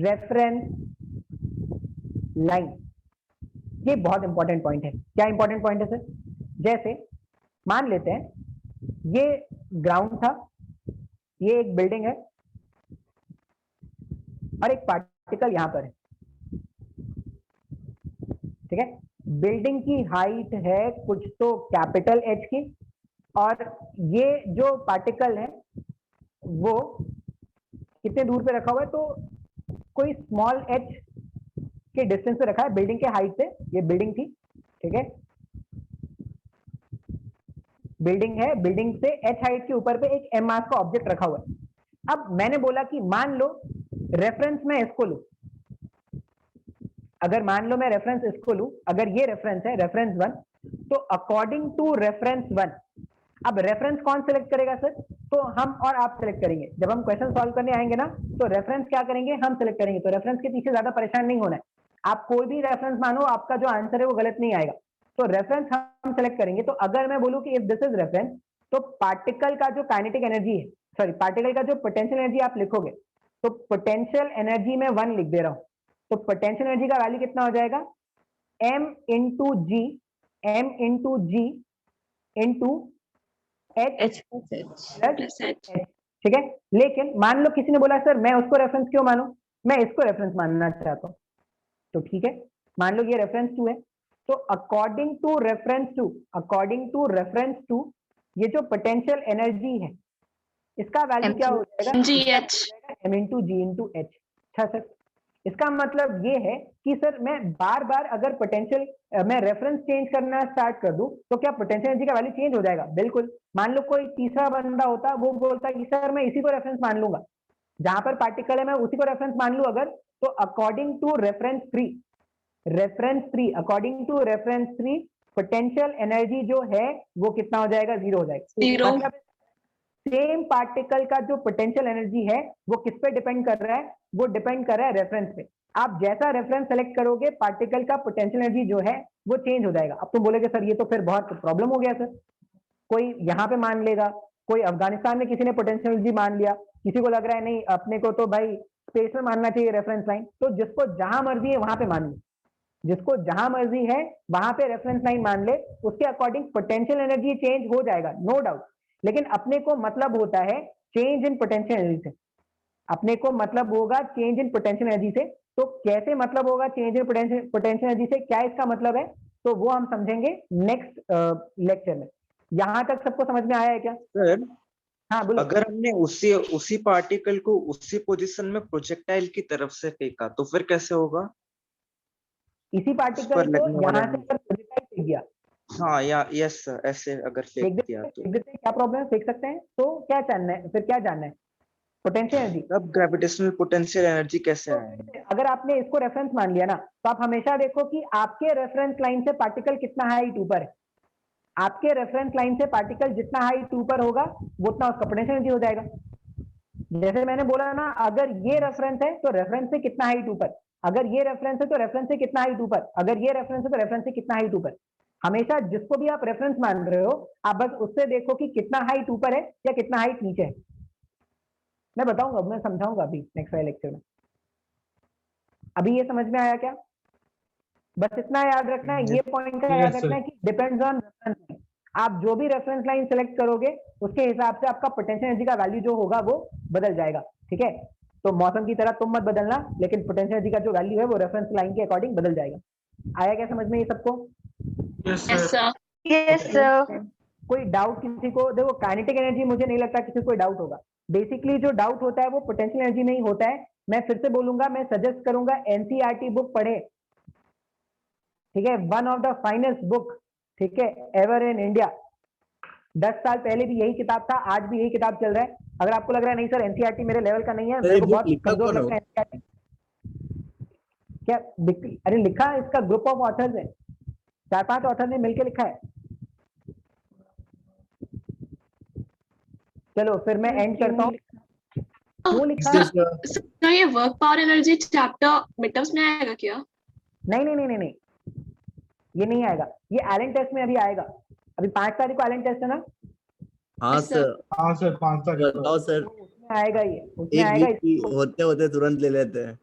reference line। ये बहुत इंपॉर्टेंट पॉइंट है। क्या इंपॉर्टेंट पॉइंट है सर? जैसे मान लेते हैं ये ग्राउंड था, ये एक बिल्डिंग है और एक पार्टिकल यहां पर है, ठीक है। बिल्डिंग की हाइट है कुछ तो कैपिटल एच की, और ये जो पार्टिकल है वो कितने दूर पे रखा हुआ है, तो कोई स्मॉल एच के डिस्टेंस पे रखा है बिल्डिंग के हाइट से। ये बिल्डिंग थी, ठीक है, बिल्डिंग है, बिल्डिंग से एच हाइट के ऊपर पे एक एम मास का ऑब्जेक्ट रखा हुआ है। अब मैंने बोला कि मान लो रेफरेंस में इसको लो, अगर मान लो मैं रेफरेंस इसको लूं, अगर ये रेफरेंस है रेफरेंस 1, तो अकॉर्डिंग टू रेफरेंस 1, अब रेफरेंस कौन सिलेक्ट करेगा सर? तो हम और आप सिलेक्ट करेंगे। जब हम क्वेश्चन सॉल्व करने आएंगे ना, तो रेफरेंस क्या करेंगे? हम सिलेक्ट करेंगे। तो रेफरेंस के पीछे ज्यादा परेशान नहीं होना है। आप कोई भी रेफरेंस मानो, आपका जो आंसर है वो गलत नहीं आएगा। तो रेफरेंस हम सिलेक्ट करेंगे। तो अगर मैं बोलूं कि इफ दिस इज रेफरेंस, तो पार्टिकल का जो काइनेटिक एनर्जी है, सॉरी पार्टिकल का जो पोटेंशियल एनर्जी आप लिखोगे, तो पोटेंशियल एनर्जी में 1 लिख दे रहा हूं। तो पोटेंशियल एनर्जी का वैल्यू कितना हो जाएगा? m इंटू जी, m इंटू जी इंटू h प्लस h, ठीक है। लेकिन मान लो किसी ने बोला सर मैं उसको रेफरेंस क्यों मानूं, मैं इसको रेफरेंस मानना चाहता हूं। तो ठीक है, मान लो ये रेफरेंस 2 है, तो according to reference 2, according to reference 2, ये जो पोटेंशियल एनर्जी है इसका वैल्यू क्या हो जाएगा? m इंटू जी इंटू एच। अच्छा सर, इसका मतलब ये है कि सर मैं बार बार अगर पोटेंशियल मैं रेफरेंस चेंज करना स्टार्ट कर दूं, तो क्या पोटेंशियल एनर्जी का वैल्यू चेंज हो जाएगा? बिल्कुल। मान लो कोई तीसरा बंदा होता, वो बोलता कि सर मैं इसी को रेफरेंस मान लूंगा, जहां पर पार्टिकल है मैं उसी को रेफरेंस मान लूं अगर, तो according to reference 3, according to reference 3 potential energy जो है वो कितना हो जाएगा? 0 हो जाएगा। मतलब सेम पार्टिकल का जो पोटेंशियल एनर्जी है वो किस पे डिपेंड कर रहा है? वो डिपेंड कर रहा है रेफरेंस पे। आप जैसा रेफरेंस सेलेक्ट करोगे, पार्टिकल का पोटेंशियल एनर्जी जो है वो चेंज हो जाएगा। अब तुम बोलोगे सर ये तो फिर बहुत प्रॉब्लम हो गया सर, कोई यहाँ पे मान लेगा, कोई अफगानिस्तान में किसी ने पोटेंशियल एनर्जी मान लिया, किसी को लग रहा है नहीं अपने को तो भाई स्पेस में मानना चाहिए रेफरेंस लाइन। तो जिसको जहां मर्जी है वहां पे मान लो, जिसको जहां मर्जी है वहां पे रेफरेंस लाइन मान ले, उसके अकॉर्डिंग पोटेंशियल एनर्जी चेंज हो जाएगा, नो डाउट। लेकिन अपने को मतलब होता है चेंज इन पोटेंशियल एनर्जी से, अपने को मतलब होगा चेंज इन पोटेंशियल एनर्जी से। तो कैसे मतलब होगा चेंज इन पोटेंशियल एनर्जी से, क्या इसका मतलब है, तो वो हम समझेंगे नेक्स्ट लेक्चर में। यहां तक सबको समझ में आया है क्या सर? हाँ बोलो। अगर हमने उसी पार्टिकल को उसी पोजीशन में प्रोजेक्टाइल की तरफ से फेंका तो फिर कैसे होगा? इसी पार्टिकल को यहाँ से अगर प्रोजेक्टाइल फेंक दिया, हाँ या यस सर, ऐसे अगर फेंक दिया तो क्या प्रॉब्लम है? फेंक सकते हैं। तो क्या जानना है फिर, क्या जानना है? Potential energy. अब ग्रेविटेशनल पोटेंशियल एनर्जी कैसे तो आए? अगर आपने इसको रेफरेंस मान लिया ना, तो आप हमेशा देखो कि आपके रेफरेंस लाइन से पार्टिकल कितना हाइट ऊपर है। आपके रेफरेंस लाइन से पार्टिकल जितना हाइट ऊपर होगा वो उतना उसका पोटेंशियल एनर्जी हो जाएगा। जैसे मैंने बोला ना, अगर ये रेफरेंस है तो रेफरेंस से कितना हाइट ऊपर, अगर ये रेफरेंस है तो रेफरेंस से कितना हाइट ऊपर, अगर ये रेफरेंस है तो रेफरेंस से कितना हाइट ऊपर। हमेशा जिसको भी आप रेफरेंस मान रहे हो, आप बस उससे देखो कि कितना हाइट ऊपर है या कितना हाइट नीचे है। मैं बताऊंगा, मैं समझाऊंगा अभी नेक्स्ट वाले लेक्चर में। अभी ये समझ में आया क्या? बस इतना याद रखना है, ये पॉइंट का याद रखना है कि डिपेंड्स ऑन रेफरेंस लाइन। आप जो भी रेफरेंस लाइन सेलेक्ट करोगे उसके हिसाब से आपका पोटेंशियल एनर्जी का वैल्यू जो होगा वो बदल जाएगा, ठीक है। तो मौसम की तरह तुम मत बदलना, लेकिन पोटेंशियल एनर्जी का जो वैल्यू है वो रेफरेंस लाइन के अकॉर्डिंग बदल जाएगा। आया क्या समझ में ये सबको? Yes sir. कोई डाउट किसी को? देखो काइनेटिक एनर्जी मुझे नहीं लगता किसी को कोई डाउट होगा। बेसिकली जो डाउट होता है वो पोटेंशियल एनर्जी में ही होता है। मैं फिर से बोलूंगा, मैं सजेस्ट करूंगा एनसीईआरटी बुक पढ़े, ठीक है। One of the finest book, ठीक है, एवर इन इंडिया। 10 साल पहले भी यही किताब था, आज भी यही किताब चल रहा है। अगर आपको लग रहा है नहीं सर एनसीईआरटी मेरे लेवल का नहीं है, मेरे को बहुत कमजोर लगता है एनसीईआरटी, क्या अरे लिखा इसका ग्रुप ऑफ ऑथर्स है, 4-5 ऑथर ने मिलकर लिखा है। चलो फिर मैं एंड करता हूँ। वो लिखा है ये वर्क पावर एनर्जी चैप्टर मिडटर्म्स में आएगा क्या? नहीं नहीं नहीं नहीं, ये नहीं आएगा, ये एलन टेस्ट में अभी आएगा। अभी 5 तारीख को एलन टेस्ट है ना? हाँ सर, हाँ सर 5 तारीख को बताओ सर। उसमें आएगा, ये उसमें आएगा, होते होते तुरंत ले लेते हैं।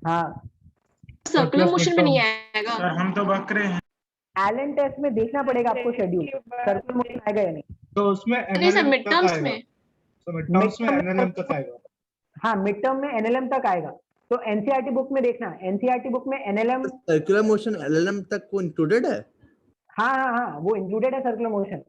हाँ सर्कुलर मोशन में नहीं आएगा सर, हम तो बकरे हैं। एलन टेस्ट में देखना पड़ेगा आपको शेड्यूल, सर्कुलर मोशन आएगा या नहीं। तो उसमें नहीं सर मिड टर्म्स में, तो मिड टर्म्स में एनएलएम तक आएगा। हाँ मिड टर्म में एनएलएम तक आएगा। तो एनसीईआरटी बुक में देखना, एनसीईआरटी बुक में एनएलएम सर्कुलर मोशन एलएलएम तक को इंक्लूडेड है। हाँ हाँ हाँ वो इंक्लूडेड है सर्कुलर मोशन।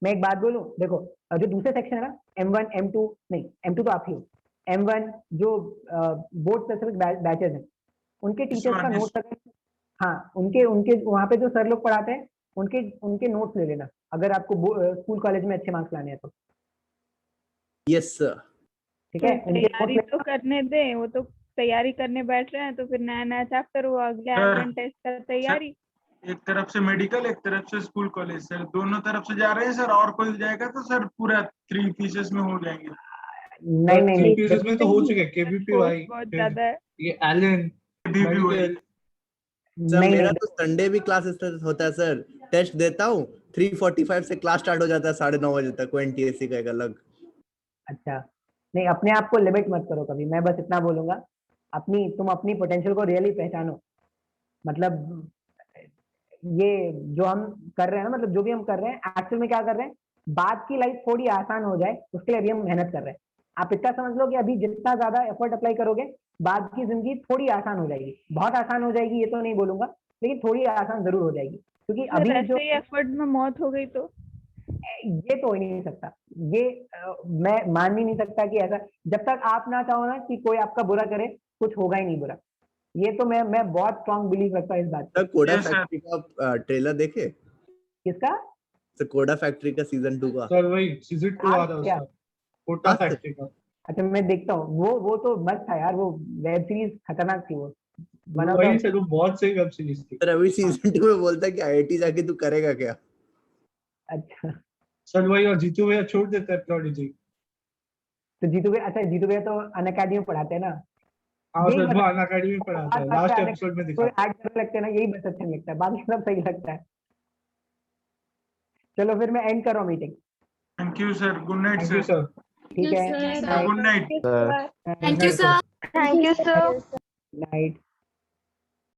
मैं एक बात बोलूं, देखो जो दूसरे सेक्शन है ना M1 M2 नहीं M2 तो आप ही हो, M1 जो बोर्ड स्पेसिफिक बैचेस हैं उनके टीचर्स का नोट तक, हाँ उनके उनके वहाँ पे जो सर लोग पढ़ाते हैं उनके उनके नोट्स ले लेना अगर आपको स्कूल कॉलेज में अच्छे मार्क्स लाने हैं तो। Yes sir. ठीक है, तो इनके तैयारी notes तो करने दे, वो तो तैयारी करने बैठ रहे हैं तो फिर नया नया चैप्टर वो अगले सर, एनुअल टेस्ट का तैयारी। एक तरफ से मेडिकल, एक तरफ से स्कूल कॉलेज, सर दोनों तरफ से जा रहे हैं सर। और कोई जाएगा तो सर पूरा 3 पीसेस में हो जाएंगे। नहीं नहीं थ्री नहीं पीसेस में तो हो चुके केबीपी कोर्स वाई, बहुत ज्यादा है। ये एलन भी वही। मेडिकल। सर नहीं मेरा नहीं तो संडे भी क्लास होता है सर, टेस्ट देता हूँ 3:45 से क्लास स्टार्ट हो जाता है 9:30 बजे तक, वो एनटीएससी का एक अलग। अच्छा, नहीं अपने आप को लिमिट मत करो कभी, मैं बस इतना बोलूंगा, तुम अपनी पोटेंशियल को रियली पहचानो। मतलब ये जो हम कर रहे हैं ना, मतलब जो भी हम कर रहे हैं एक्चुअल में क्या कर रहे हैं, बाद की लाइफ थोड़ी आसान हो जाए उसके लिए अभी हम मेहनत कर रहे हैं। आप इतना समझ लो कि अभी जितना ज्यादा एफर्ट अप्लाई करोगे बाद की जिंदगी थोड़ी आसान हो जाएगी। बहुत आसान हो जाएगी ये तो नहीं बोलूंगा, लेकिन थोड़ी आसान जरूर हो जाएगी, क्योंकि अगर अभी जो ऐसे ही एफर्ट में मौत हो गई तो ये तो हो ही नहीं सकता, ये मैं मान ही नहीं सकता कि ऐसा, जब तक आप ना चाहो ना कि कोई आपका बुरा करे, कुछ होगा ही नहीं बुरा। ये तो मैं बहुत स्ट्रांग बिलीव रखता हूँ इस बात पे। सर कोडा Yes, sir. फैक्ट्री का ट्रेलर देखे? किसका? सर कोडा फैक्ट्री का सीजन 2 का। सर वही सीजन 2 आ रहा है क्या? उसका, कोटा फैक्ट्री का। अच्छा मैं देखता हूँ, वो तो मस्त था यार, वो वेब सीरीज खतरनाक थी वो। वही सर, वो बहुत सही वेब सीरीज थी। सर अभी सीजन 2 में बोलता है कि आईआईटी जाके तू करेगा क्या? अच्छा सर वही, और जीतू भैया छोड़ देता है प्रोडिजी। तो जीतू भैया, अच्छा जीतू भैया तो अनअकैडमी में पढ़ाते हैं ना। हाँ यही सर, मतलब- वो अनअकैडमी में पढ़ाता है, लास्ट एपिसोड में दिखा। ऐड करने लगते हैं ना, यही बस अच्छा नहीं लगता है, बाकी सब सही लगता है। चलो फिर मैं एंड कर रहा हूँ meeting. Thank you sir, good night thank you sir. Sir. ठीक है, Yes, sir. Good night. Thank you, sir. Thank you sir. Night.